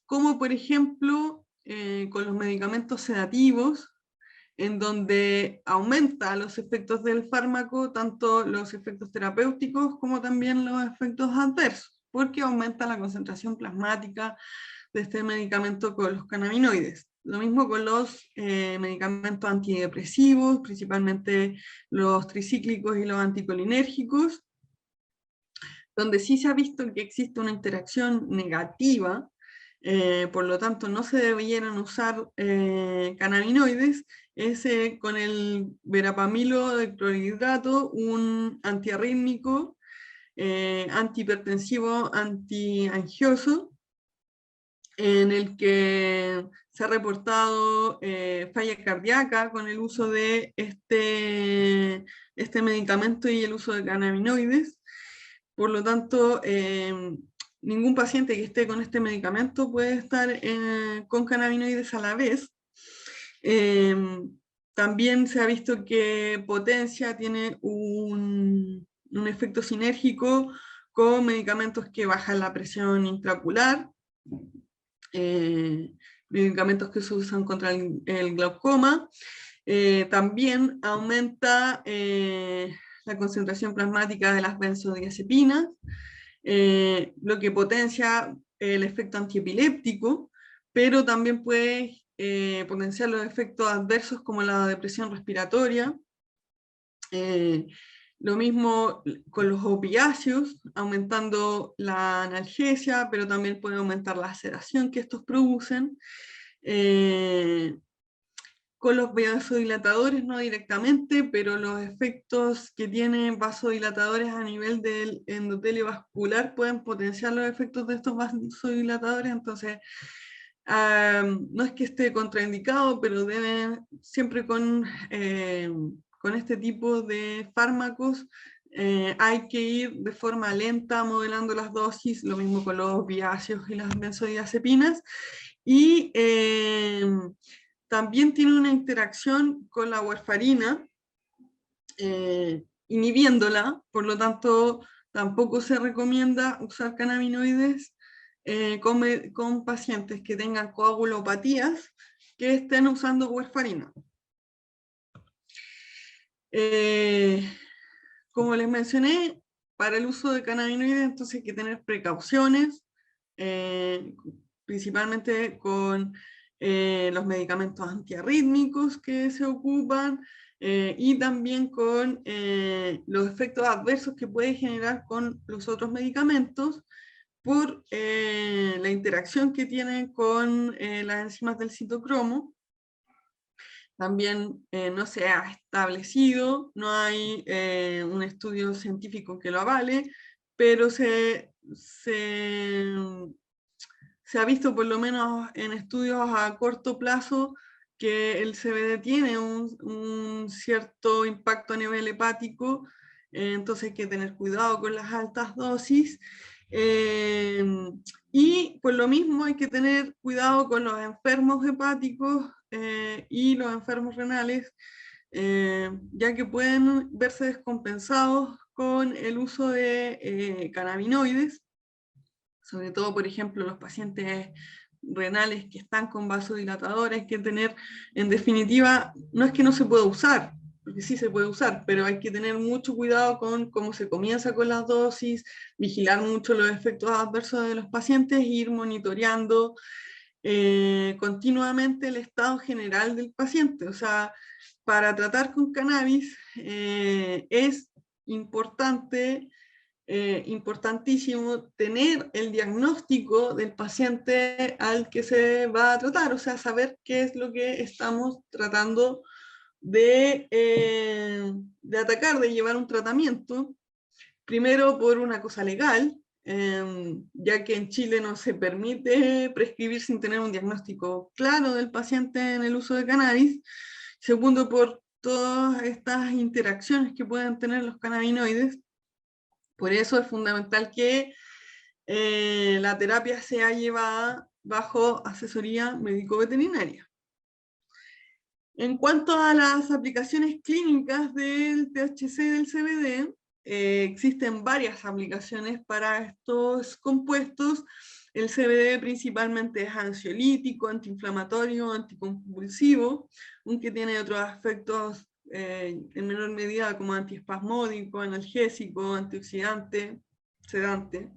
S1: Como por ejemplo con los medicamentos sedativos, en donde aumenta los efectos del fármaco, tanto los efectos terapéuticos como también los efectos adversos, porque aumenta la concentración plasmática de este medicamento con los cannabinoides. Lo mismo con los medicamentos antidepresivos, principalmente los tricíclicos y los anticolinérgicos, donde sí se ha visto que existe una interacción negativa, por lo tanto no se debieran usar cannabinoides, es con el verapamilo de clorhidrato, un antiarrítmico, antihipertensivo, antiangioso, en el que se ha reportado falla cardíaca con el uso de este medicamento y el uso de cannabinoides. Por lo tanto, ningún paciente que esté con este medicamento puede estar con cannabinoides a la vez. También se ha visto que potencia tiene un efecto sinérgico con medicamentos que bajan la presión intraocular, medicamentos que se usan contra el glaucoma. También aumenta la concentración plasmática de las benzodiazepinas, lo que potencia el efecto antiepiléptico, pero también puede potenciar los efectos adversos como la depresión respiratoria. Lo mismo con los opiáceos, aumentando la analgesia, pero también puede aumentar la sedación que estos producen. Con los vasodilatadores no directamente, pero los efectos que tienen vasodilatadores a nivel del endotelio vascular pueden potenciar los efectos de estos vasodilatadores, entonces no es que esté contraindicado, pero deben siempre con este tipo de fármacos hay que ir de forma lenta modelando las dosis, lo mismo con los opiáceos y las benzodiazepinas, y también tiene una interacción con la warfarina, inhibiéndola, por lo tanto tampoco se recomienda usar cannabinoides con pacientes que tengan coagulopatías que estén usando warfarina. Como les mencioné, para el uso de cannabinoides entonces hay que tener precauciones, principalmente con los medicamentos antiarrítmicos que se ocupan, y también con los efectos adversos que puede generar con los otros medicamentos por la interacción que tienen con las enzimas del citocromo. También no se ha establecido, no hay un estudio científico que lo avale, pero se ha visto por lo menos en estudios a corto plazo que el CBD tiene un cierto impacto a nivel hepático, entonces hay que tener cuidado con las altas dosis. Y por lo mismo hay que tener cuidado con los enfermos hepáticos y los enfermos renales, ya que pueden verse descompensados con el uso de cannabinoides, sobre todo, por ejemplo, los pacientes renales que están con vasodilatadores. Hay que tener, en definitiva, no es que no se pueda usar, porque sí se puede usar, pero hay que tener mucho cuidado con cómo se comienza con las dosis, vigilar mucho los efectos adversos de los pacientes e ir monitoreando continuamente el estado general del paciente. O sea, para tratar con cannabis es importante, importantísimo tener el diagnóstico del paciente al que se va a tratar, o sea, saber qué es lo que estamos tratando de atacar, de llevar un tratamiento, primero por una cosa legal, ya que en Chile no se permite prescribir sin tener un diagnóstico claro del paciente en el uso de cannabis. Segundo, por todas estas interacciones que pueden tener los cannabinoides. Por eso es fundamental que la terapia sea llevada bajo asesoría médico-veterinaria. En cuanto a las aplicaciones clínicas del THC y del CBD, existen varias aplicaciones para estos compuestos. El CBD principalmente es ansiolítico, antiinflamatorio, anticonvulsivo, aunque tiene otros efectos en menor medida como antiespasmódico, analgésico, antioxidante, sedante.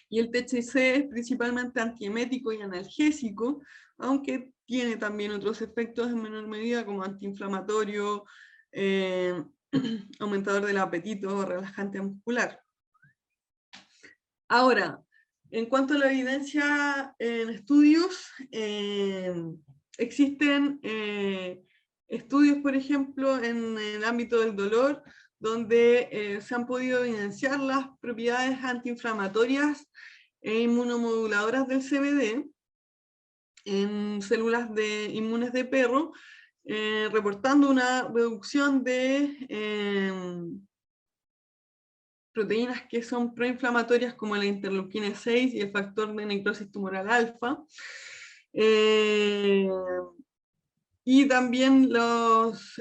S1: Y el THC es principalmente antiemético y analgésico, aunque tiene también otros efectos en menor medida como antiinflamatorio, aumentador del apetito, relajante muscular. Ahora, en cuanto a la evidencia en estudios, existen estudios, por ejemplo, en el ámbito del dolor, donde se han podido evidenciar las propiedades antiinflamatorias e inmunomoduladoras del CBD en células inmunes de perro, reportando una reducción de proteínas que son proinflamatorias como la interleuquina 6 y el factor de necrosis tumoral alfa. Y también los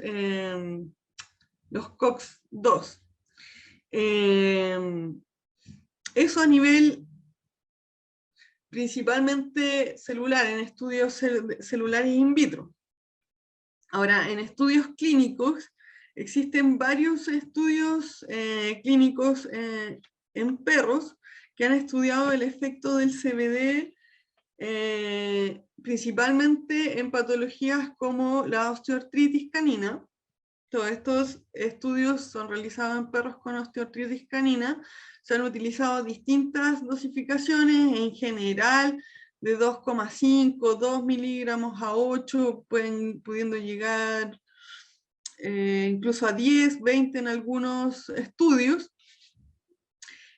S1: COX-2. Eso a nivel principalmente celular, en estudios celulares in vitro. Ahora, en estudios clínicos, existen varios estudios clínicos en perros que han estudiado el efecto del CBD principalmente en patologías como la osteoartritis canina. Todos estos estudios son realizados en perros con osteoartritis canina. Se han utilizado distintas dosificaciones, en general de 2,5, 2 miligramos a 8, pudiendo llegar incluso a 10, 20 en algunos estudios,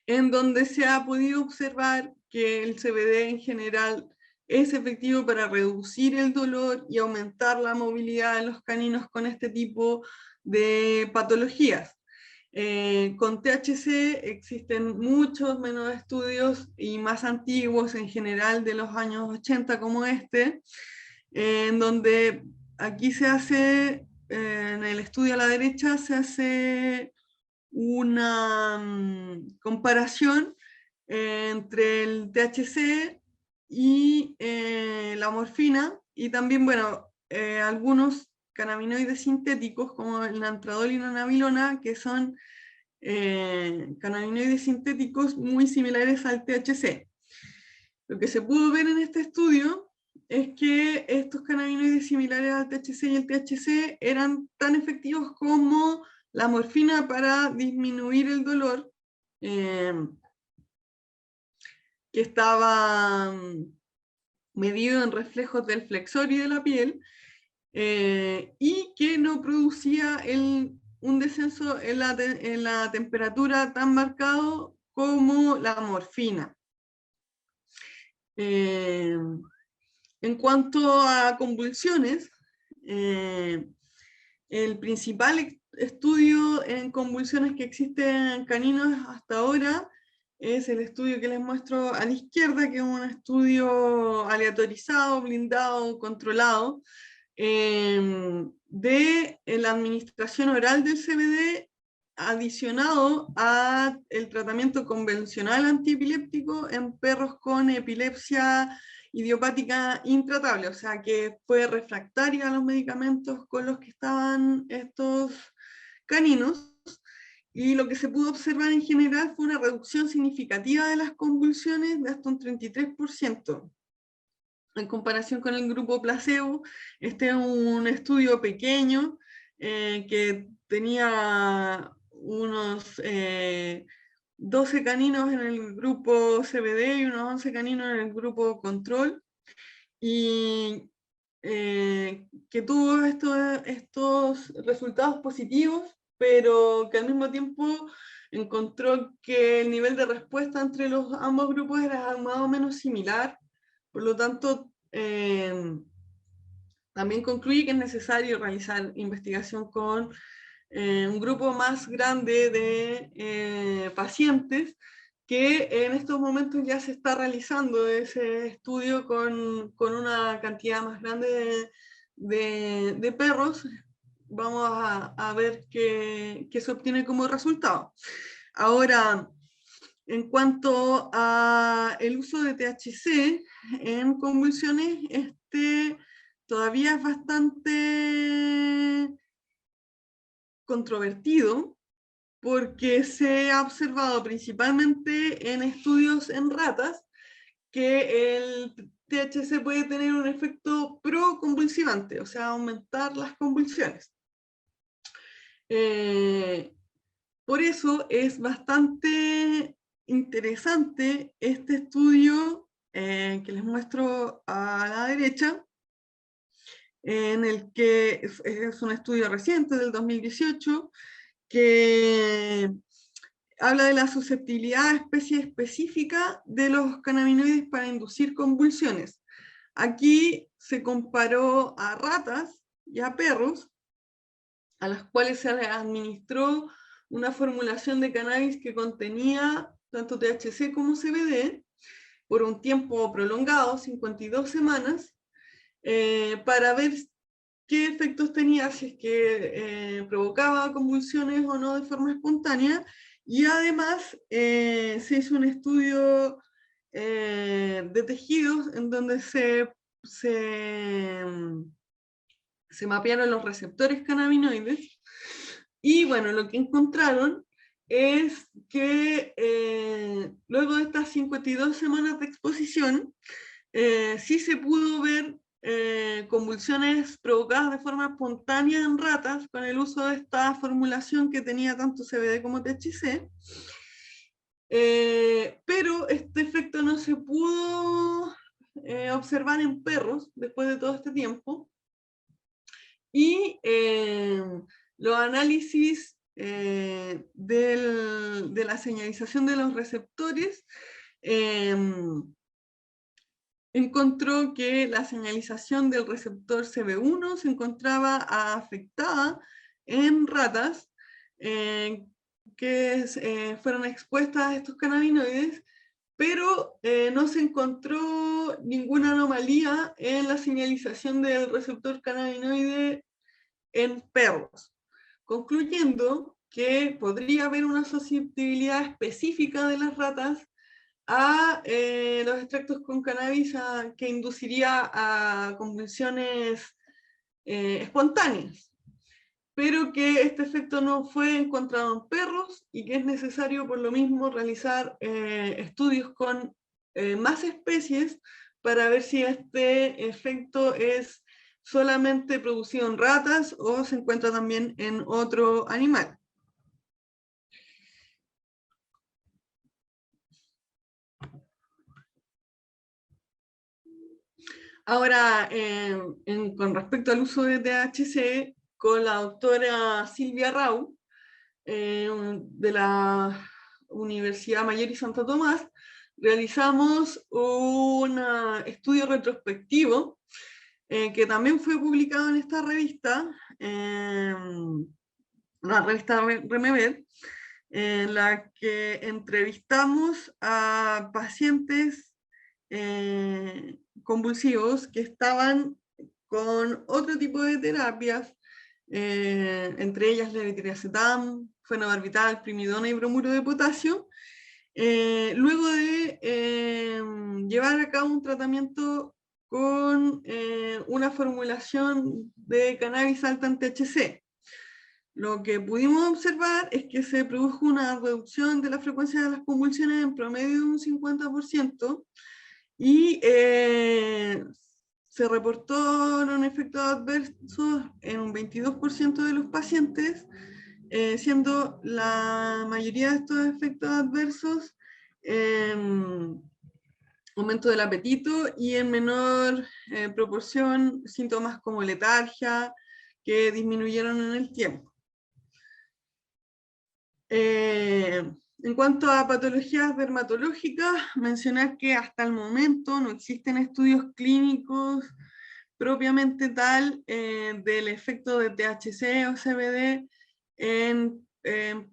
S1: en donde se ha podido observar que el CBD en general es efectivo para reducir el dolor y aumentar la movilidad de los caninos con este tipo de patologías. Con THC existen muchos menos estudios y más antiguos, en general de los años 80 como este, en donde aquí se hace, en el estudio a la derecha, se hace una comparación entre el THC y la morfina, y también, bueno, algunos cannabinoides sintéticos como el nantradol y la nabilona, que son cannabinoides sintéticos muy similares al THC. Lo que se pudo ver en este estudio es que estos cannabinoides similares al THC y el THC eran tan efectivos como la morfina para disminuir el dolor, que estaba medido en reflejos del flexorio de la piel, y que no producía un descenso en la temperatura tan marcado como la morfina. En cuanto a convulsiones, el principal estudio en convulsiones que existe en caninos hasta ahora es el estudio que les muestro a la izquierda, que es un estudio aleatorizado, blindado, controlado, de la administración oral del CBD adicionado a el tratamiento convencional antiepiléptico en perros con epilepsia idiopática intratable, o sea que fue refractaria a los medicamentos con los que estaban estos caninos, y lo que se pudo observar en general fue una reducción significativa de las convulsiones de hasta un 33%. En comparación con el grupo placebo, este es un estudio pequeño que tenía unos 12 caninos en el grupo CBD y unos 11 caninos en el grupo control, y que tuvo estos resultados positivos, pero que al mismo tiempo encontró que el nivel de respuesta entre ambos grupos era más o menos similar. Por lo tanto, también concluye que es necesario realizar investigación con un grupo más grande de pacientes, que en estos momentos ya se está realizando ese estudio con una cantidad más grande de perros. Vamos a ver qué se obtiene como resultado. Ahora, en cuanto al uso de THC en convulsiones, todavía es bastante controvertido, porque se ha observado principalmente en estudios en ratas que el THC puede tener un efecto proconvulsivante, o sea, aumentar las convulsiones. Por eso es bastante interesante este estudio que les muestro a la derecha, en el que es un estudio reciente del 2018, que habla de la susceptibilidad a especie específica de los cannabinoides para inducir convulsiones. Aquí se comparó a ratas y a perros, a las cuales se les administró una formulación de cannabis que contenía tanto THC como CBD por un tiempo prolongado, 52 semanas, para ver qué efectos tenía, si es que provocaba convulsiones o no de forma espontánea, y además se hizo un estudio de tejidos en donde se mapearon los receptores cannabinoides Y bueno, lo que encontraron es que luego de estas 52 semanas de exposición, sí se pudo ver convulsiones provocadas de forma espontánea en ratas con el uso de esta formulación que tenía tanto CBD como THC, pero este efecto no se pudo observar en perros después de todo este tiempo, y los análisis de la señalización de los receptores encontró que la señalización del receptor CB1 se encontraba afectada en ratas que fueron expuestas a estos cannabinoides, pero no se encontró ninguna anomalía en la señalización del receptor cannabinoide en perros, concluyendo que podría haber una susceptibilidad específica de las ratas a los extractos con cannabis que induciría a convulsiones espontáneas, pero que este efecto no fue encontrado en perros y que es necesario por lo mismo realizar estudios con más especies para ver si este efecto es solamente producido en ratas o se encuentra también en otro animal. Ahora, con respecto al uso de THC, con la doctora Silvia Rau, de la Universidad Mayor y Santo Tomás, realizamos un estudio retrospectivo que también fue publicado en esta revista, la revista Rememed, en la que entrevistamos a pacientes convulsivos que estaban con otro tipo de terapias, entre ellas levetiracetam, fenobarbital, primidona y bromuro de potasio, luego de llevar a cabo un tratamiento con una formulación de cannabis alta en THC. Lo que pudimos observar es que se produjo una reducción de la frecuencia de las convulsiones en promedio de un 50%, y se reportaron efectos adversos en un 22% de los pacientes, siendo la mayoría de estos efectos adversos aumento del apetito y en menor proporción síntomas como letargia, que disminuyeron en el tiempo. En cuanto a patologías dermatológicas, mencionar que hasta el momento no existen estudios clínicos propiamente tal del efecto de THC o CBD en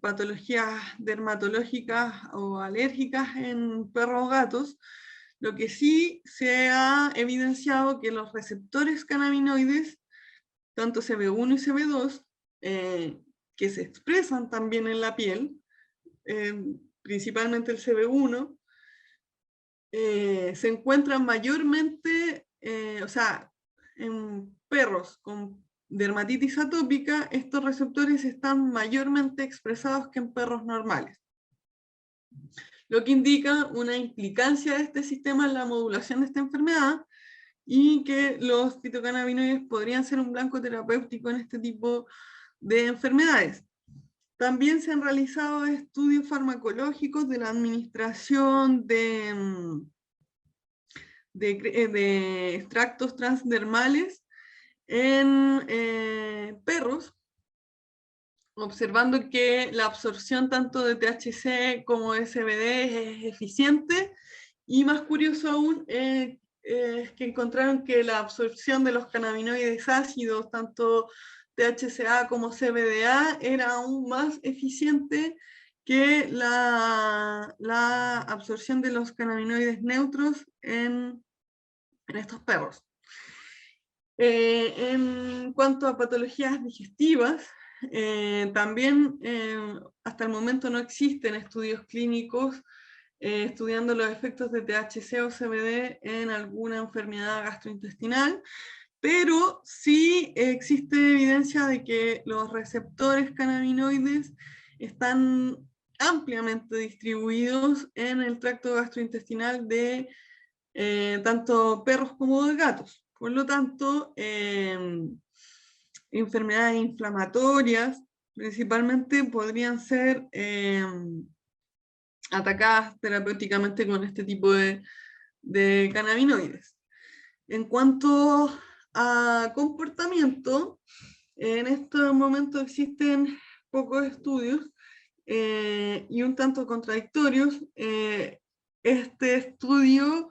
S1: patologías dermatológicas o alérgicas en perros o gatos. Lo que sí se ha evidenciado que los receptores cannabinoides, tanto CB1 y CB2, que se expresan también en la piel, principalmente el CB1, se encuentran mayormente, o sea, en perros con dermatitis atópica, estos receptores están mayormente expresados que en perros normales, lo que indica una implicancia de este sistema en la modulación de esta enfermedad y que los fitocannabinoides podrían ser un blanco terapéutico en este tipo de enfermedades. También se han realizado estudios farmacológicos de la administración de extractos transdermales en perros, observando que la absorción tanto de THC como de CBD es eficiente, y más curioso aún es que encontraron que la absorción de los cannabinoides ácidos, tanto THCA como CBDA, era aún más eficiente que la absorción de los cannabinoides neutros en estos perros. En cuanto a patologías digestivas, también hasta el momento no existen estudios clínicos estudiando los efectos de THC o CBD en alguna enfermedad gastrointestinal, pero sí existe evidencia de que los receptores cannabinoides están ampliamente distribuidos en el tracto gastrointestinal de tanto perros como de gatos. Por lo tanto, enfermedades inflamatorias principalmente podrían ser atacadas terapéuticamente con este tipo de cannabinoides. En cuanto a comportamiento, en estos momentos existen pocos estudios y un tanto contradictorios. Este estudio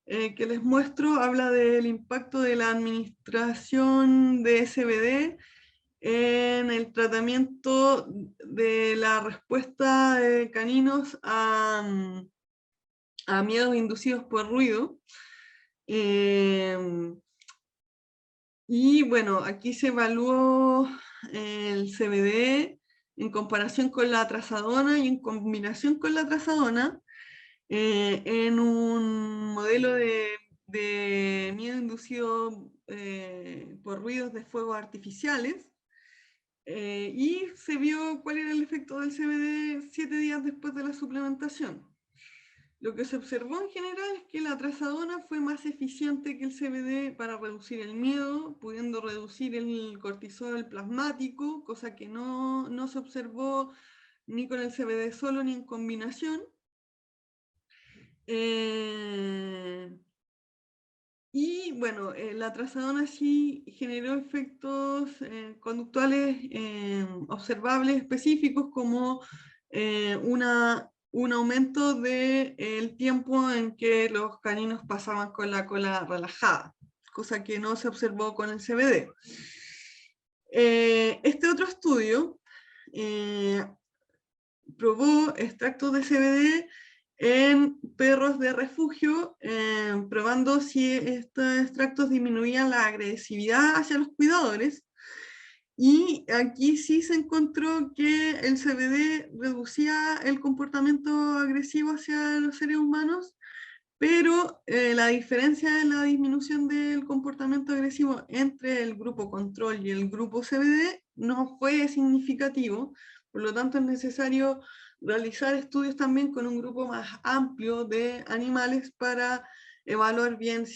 S1: que les muestro habla del impacto de la administración de CBD en el tratamiento de la respuesta de caninos a miedos inducidos por ruido. Y bueno, aquí se evaluó el CBD en comparación con la trazadona y en combinación con la trazadona en un modelo de miedo inducido por ruidos de fuego artificiales. Y se vio cuál era el efecto del CBD 7 días después de la suplementación. Lo que se observó en general es que la trazadona fue más eficiente que el CBD para reducir el miedo, pudiendo reducir el cortisol plasmático, cosa que no se observó ni con el CBD solo ni en combinación. Y bueno, la trazadona sí generó efectos conductuales observables específicos como un aumento del tiempo en que los caninos pasaban con la cola relajada, cosa que no se observó con el CBD. Este otro estudio probó extractos de CBD en perros de refugio, probando si estos extractos disminuían la agresividad hacia los cuidadores. Y aquí sí se encontró que el CBD reducía el comportamiento agresivo hacia los seres humanos, pero la diferencia en la disminución del comportamiento agresivo entre el grupo control y el grupo CBD no fue significativo. Por lo tanto, es necesario realizar estudios también con un grupo más amplio de animales para evaluar bien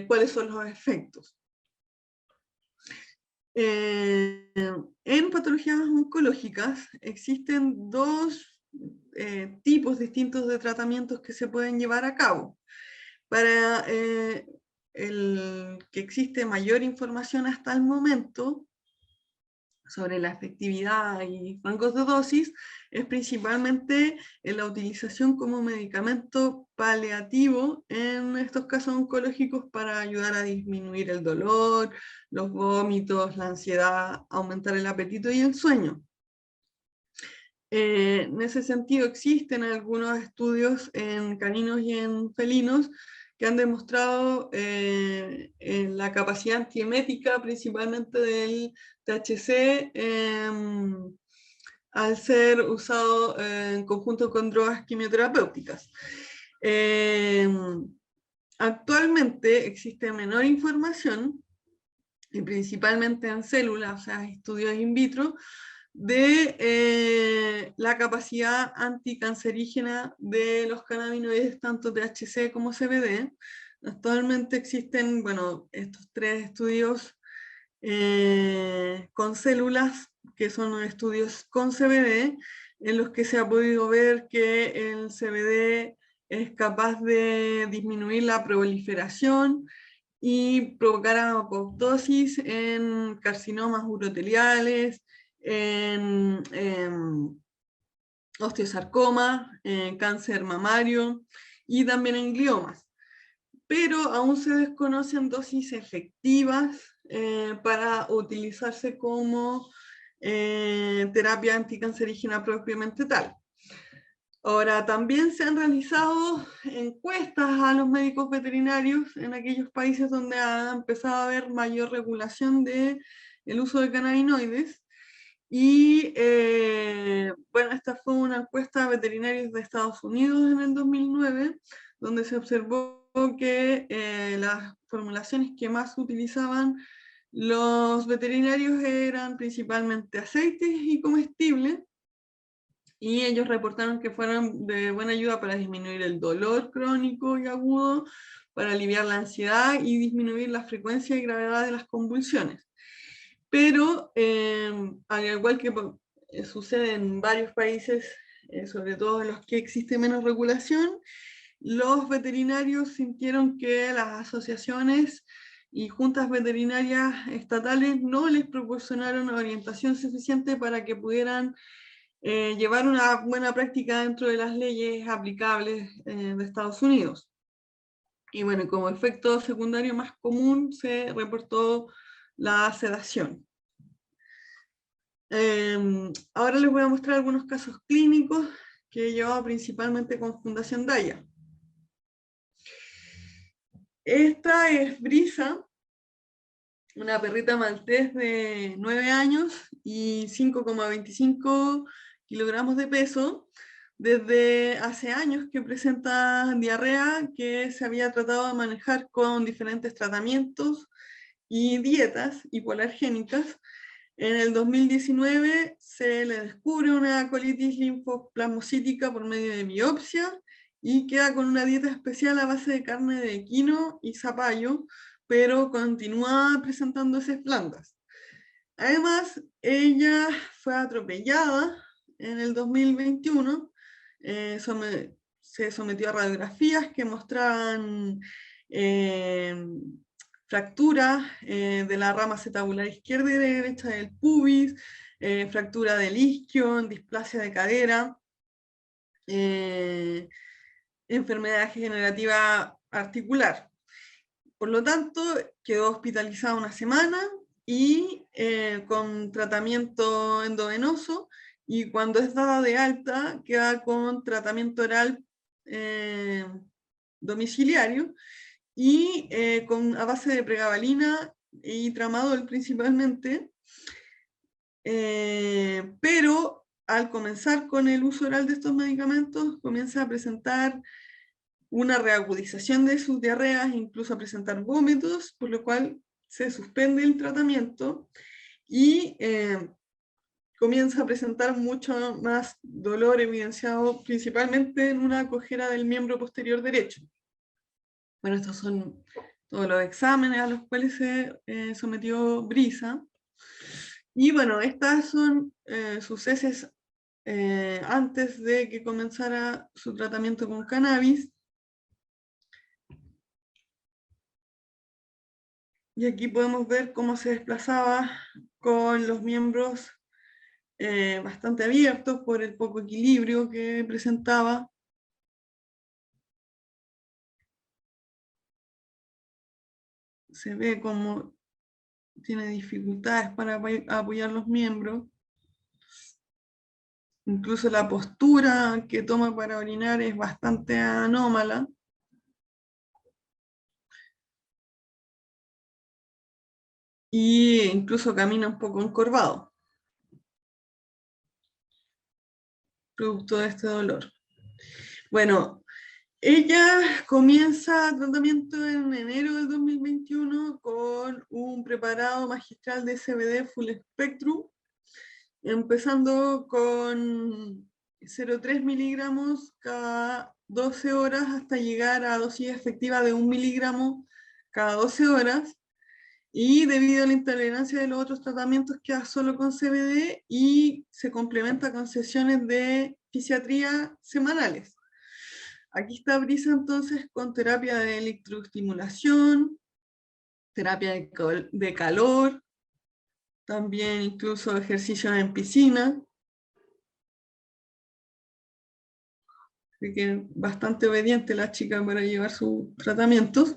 S1: cuáles son los efectos. En patologías oncológicas existen dos tipos distintos de tratamientos que se pueden llevar a cabo. Para el que existe mayor información hasta el momento sobre la efectividad y rangos de dosis, es principalmente en la utilización como medicamento paliativo en estos casos oncológicos para ayudar a disminuir el dolor, los vómitos, la ansiedad, aumentar el apetito y el sueño. En ese sentido existen algunos estudios en caninos y en felinos que han demostrado la capacidad antiemética principalmente del THC al ser usado en conjunto con drogas quimioterapéuticas. Actualmente existe menor información, y principalmente en células, o sea, estudios in vitro, de la capacidad anticancerígena de los cannabinoides, tanto THC como CBD. Actualmente existen, bueno, estos 3 estudios con células, que son estudios con CBD, en los que se ha podido ver que el CBD es capaz de disminuir la proliferación y provocar apoptosis en carcinomas uroteliales, en osteosarcoma, en cáncer mamario y también en gliomas. Pero aún se desconocen dosis efectivas para utilizarse como terapia anticancerígena propiamente tal. Ahora, también se han realizado encuestas a los médicos veterinarios en aquellos países donde ha empezado a haber mayor regulación del uso de cannabinoides. Y bueno, esta fue una encuesta a veterinarios de Estados Unidos en el 2009, donde se observó que las formulaciones que más utilizaban los veterinarios eran principalmente aceites y comestibles, y ellos reportaron que fueron de buena ayuda para disminuir el dolor crónico y agudo, para aliviar la ansiedad y disminuir la frecuencia y gravedad de las convulsiones. Pero, al igual que sucede en varios países, sobre todo en los que existe menos regulación, los veterinarios sintieron que las asociaciones y juntas veterinarias estatales no les proporcionaron orientación suficiente para que pudieran llevar una buena práctica dentro de las leyes aplicables de Estados Unidos. Y bueno, como efecto secundario más común se reportó la sedación. Ahora les voy a mostrar algunos casos clínicos que he llevado principalmente con Fundación Daya. Esta es Brisa, una perrita maltés de 9 años y 5,25 kilogramos de peso. Desde hace años que presenta diarrea, que se había tratado de manejar con diferentes tratamientos y dietas hipoalergénicas. En el 2019 se le descubre una colitis linfoplasmocítica por medio de biopsia y queda con una dieta especial a base de carne de equino y zapallo, pero continúa presentándose flandas. Además, ella fue atropellada en el 2021, se sometió a radiografías que mostraban fractura de la rama acetabular izquierda y derecha del pubis, fractura del isquio, displasia de cadera, enfermedad degenerativa articular. Por lo tanto, quedó hospitalizada una semana y con tratamiento endovenoso, y cuando es dada de alta queda con tratamiento oral domiciliario y a base de pregabalina y tramadol principalmente, pero al comenzar con el uso oral de estos medicamentos comienza a presentar una reagudización de sus diarreas, incluso a presentar vómitos, por lo cual se suspende el tratamiento y comienza a presentar mucho más dolor evidenciado principalmente en una cojera del miembro posterior derecho. Bueno, estos son todos los exámenes a los cuales se sometió Brisa. Y bueno, estas son sus heces antes de que comenzara su tratamiento con cannabis. Y aquí podemos ver cómo se desplazaba con los miembros bastante abiertos por el poco equilibrio que presentaba. Se ve como tiene dificultades para apoyar los miembros. Incluso la postura que toma para orinar es bastante anómala. Y incluso camina un poco encorvado, producto de este dolor. Bueno, ella comienza tratamiento en enero del 2021 con un preparado magistral de CBD Full Spectrum, empezando con 0,3 miligramos cada 12 horas hasta llegar a dosis efectiva de 1 miligramo cada 12 horas. Y debido a la intolerancia de los otros tratamientos queda solo con CBD y se complementa con sesiones de fisiatría semanales. Aquí está Brisa entonces con terapia de electroestimulación, terapia de calor, también incluso ejercicios en piscina. Así que bastante obediente la chica para llevar sus tratamientos.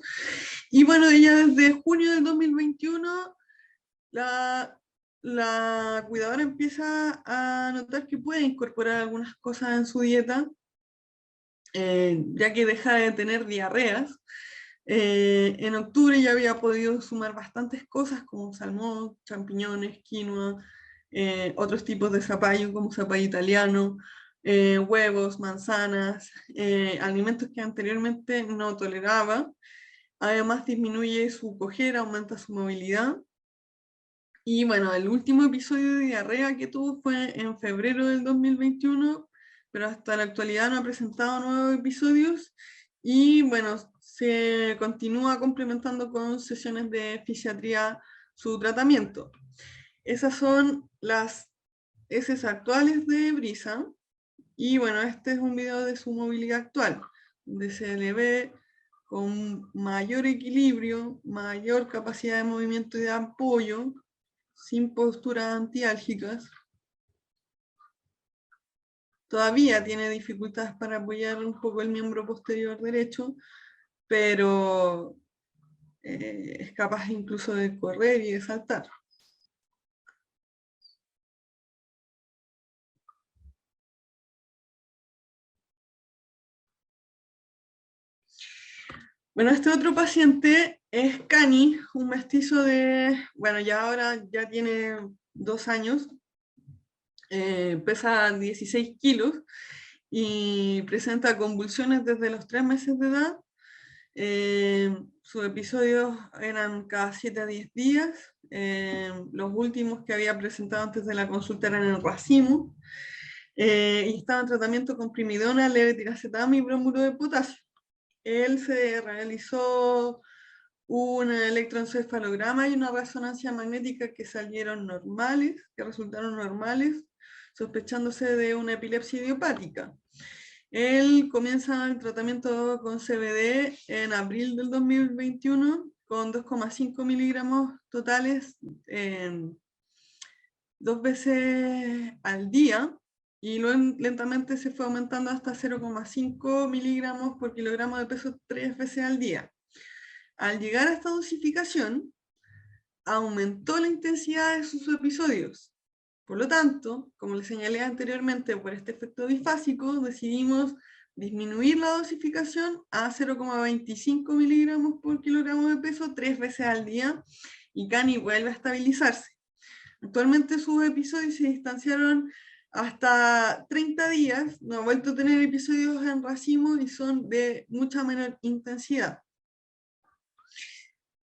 S1: Y bueno, ella desde junio del 2021, la cuidadora empieza a notar que puede incorporar algunas cosas en su dieta, ya que deja de tener diarreas. En octubre ya había podido sumar bastantes cosas como salmón, champiñones, quinoa, otros tipos de zapallo como zapallo italiano, huevos, manzanas, alimentos que anteriormente no toleraba. Además disminuye su cojera, aumenta su movilidad. Y bueno, el último episodio de diarrea que tuvo fue en febrero del 2021, pero hasta la actualidad no ha presentado nuevos episodios. Y bueno, se continúa complementando con sesiones de fisiatría su tratamiento. Esas son las heces actuales de Brisa. Y bueno, este es un video de su movilidad actual, donde se le ve con mayor equilibrio, mayor capacidad de movimiento y de apoyo, sin posturas antiálgicas. Todavía tiene dificultades para apoyar un poco el miembro posterior derecho, pero es capaz incluso de correr y de saltar. Bueno, este otro paciente es Cani, un mestizo de, bueno, ya ahora ya tiene 2 años, pesa 16 kilos y presenta convulsiones desde los 3 meses de edad. Sus episodios eran cada 7 a 10 días. Los últimos que había presentado antes de la consulta eran el racimo. Y estaba en tratamiento con primidona, levetiracetam y bromuro de potasio. Él se realizó un electroencefalograma y una resonancia magnética que salieron normales, que resultaron normales, sospechándose de una epilepsia idiopática. Él comienza el tratamiento con CBD en abril del 2021 con 2,5 miligramos totales 2 veces al día, y luego lentamente se fue aumentando hasta 0,5 miligramos por kilogramo de peso 3 veces al día. Al llegar a esta dosificación, aumentó la intensidad de sus episodios. Por lo tanto, como les señalé anteriormente, por este efecto bifásico, decidimos disminuir la dosificación a 0,25 miligramos por kilogramo de peso 3 veces al día, y Cani vuelve a estabilizarse. Actualmente sus episodios se distanciaron hasta 30 días, no ha vuelto a tener episodios en racimo y son de mucha menor intensidad.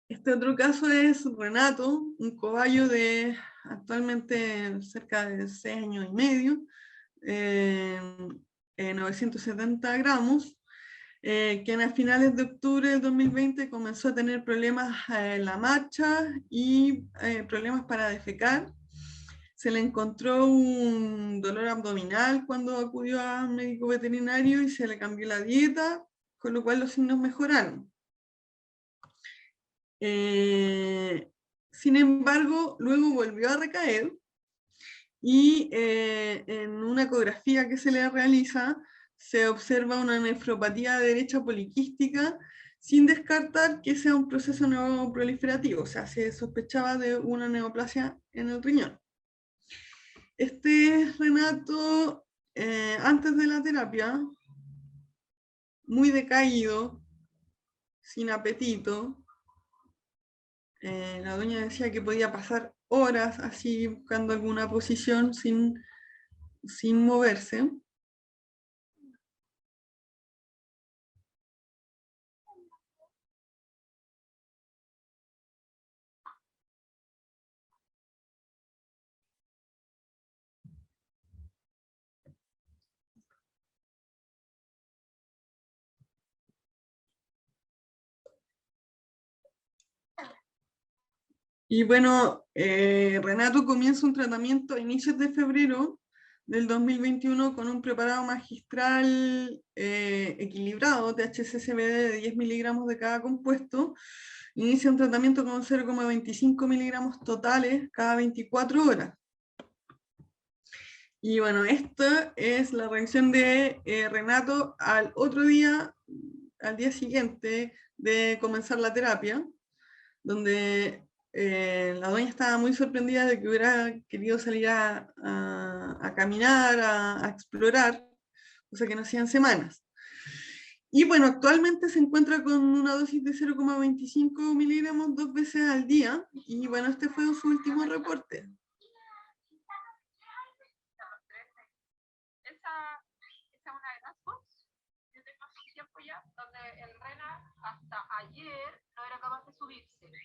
S1: Este otro caso es Renato, un cobayo de actualmente cerca de 6 años y medio, 970 gramos, quien a finales de octubre del 2020 comenzó a tener problemas en la marcha y problemas para defecar. Se le encontró un dolor abdominal cuando acudió a un médico veterinario y se le cambió la dieta, con lo cual los signos mejoraron. Sin embargo, luego volvió a recaer y en una ecografía que se le realiza se observa una nefropatía derecha poliquística, sin descartar que sea un proceso neoproliferativo, o sea, se sospechaba de una neoplasia en el riñón. Este Renato, antes de la terapia, muy decaído, sin apetito. La doña decía que podía pasar horas así buscando alguna posición sin moverse. Y bueno, Renato comienza un tratamiento a inicios de febrero del 2021 con un preparado magistral equilibrado, THC-CBD de 10 miligramos de cada compuesto. Inicia un tratamiento con 0,25 miligramos totales cada 24 horas. Y bueno, esta es la reacción de Renato al otro día, al día siguiente de comenzar la terapia, donde la doña estaba muy sorprendida de que hubiera querido salir a caminar, a explorar, cosa que no hacían semanas. Y bueno, actualmente se encuentra con una dosis de 0,25 miligramos 2 veces al día, y bueno, este fue su último reporte.
S4: el Rena hasta ayer no era capaz de subirse.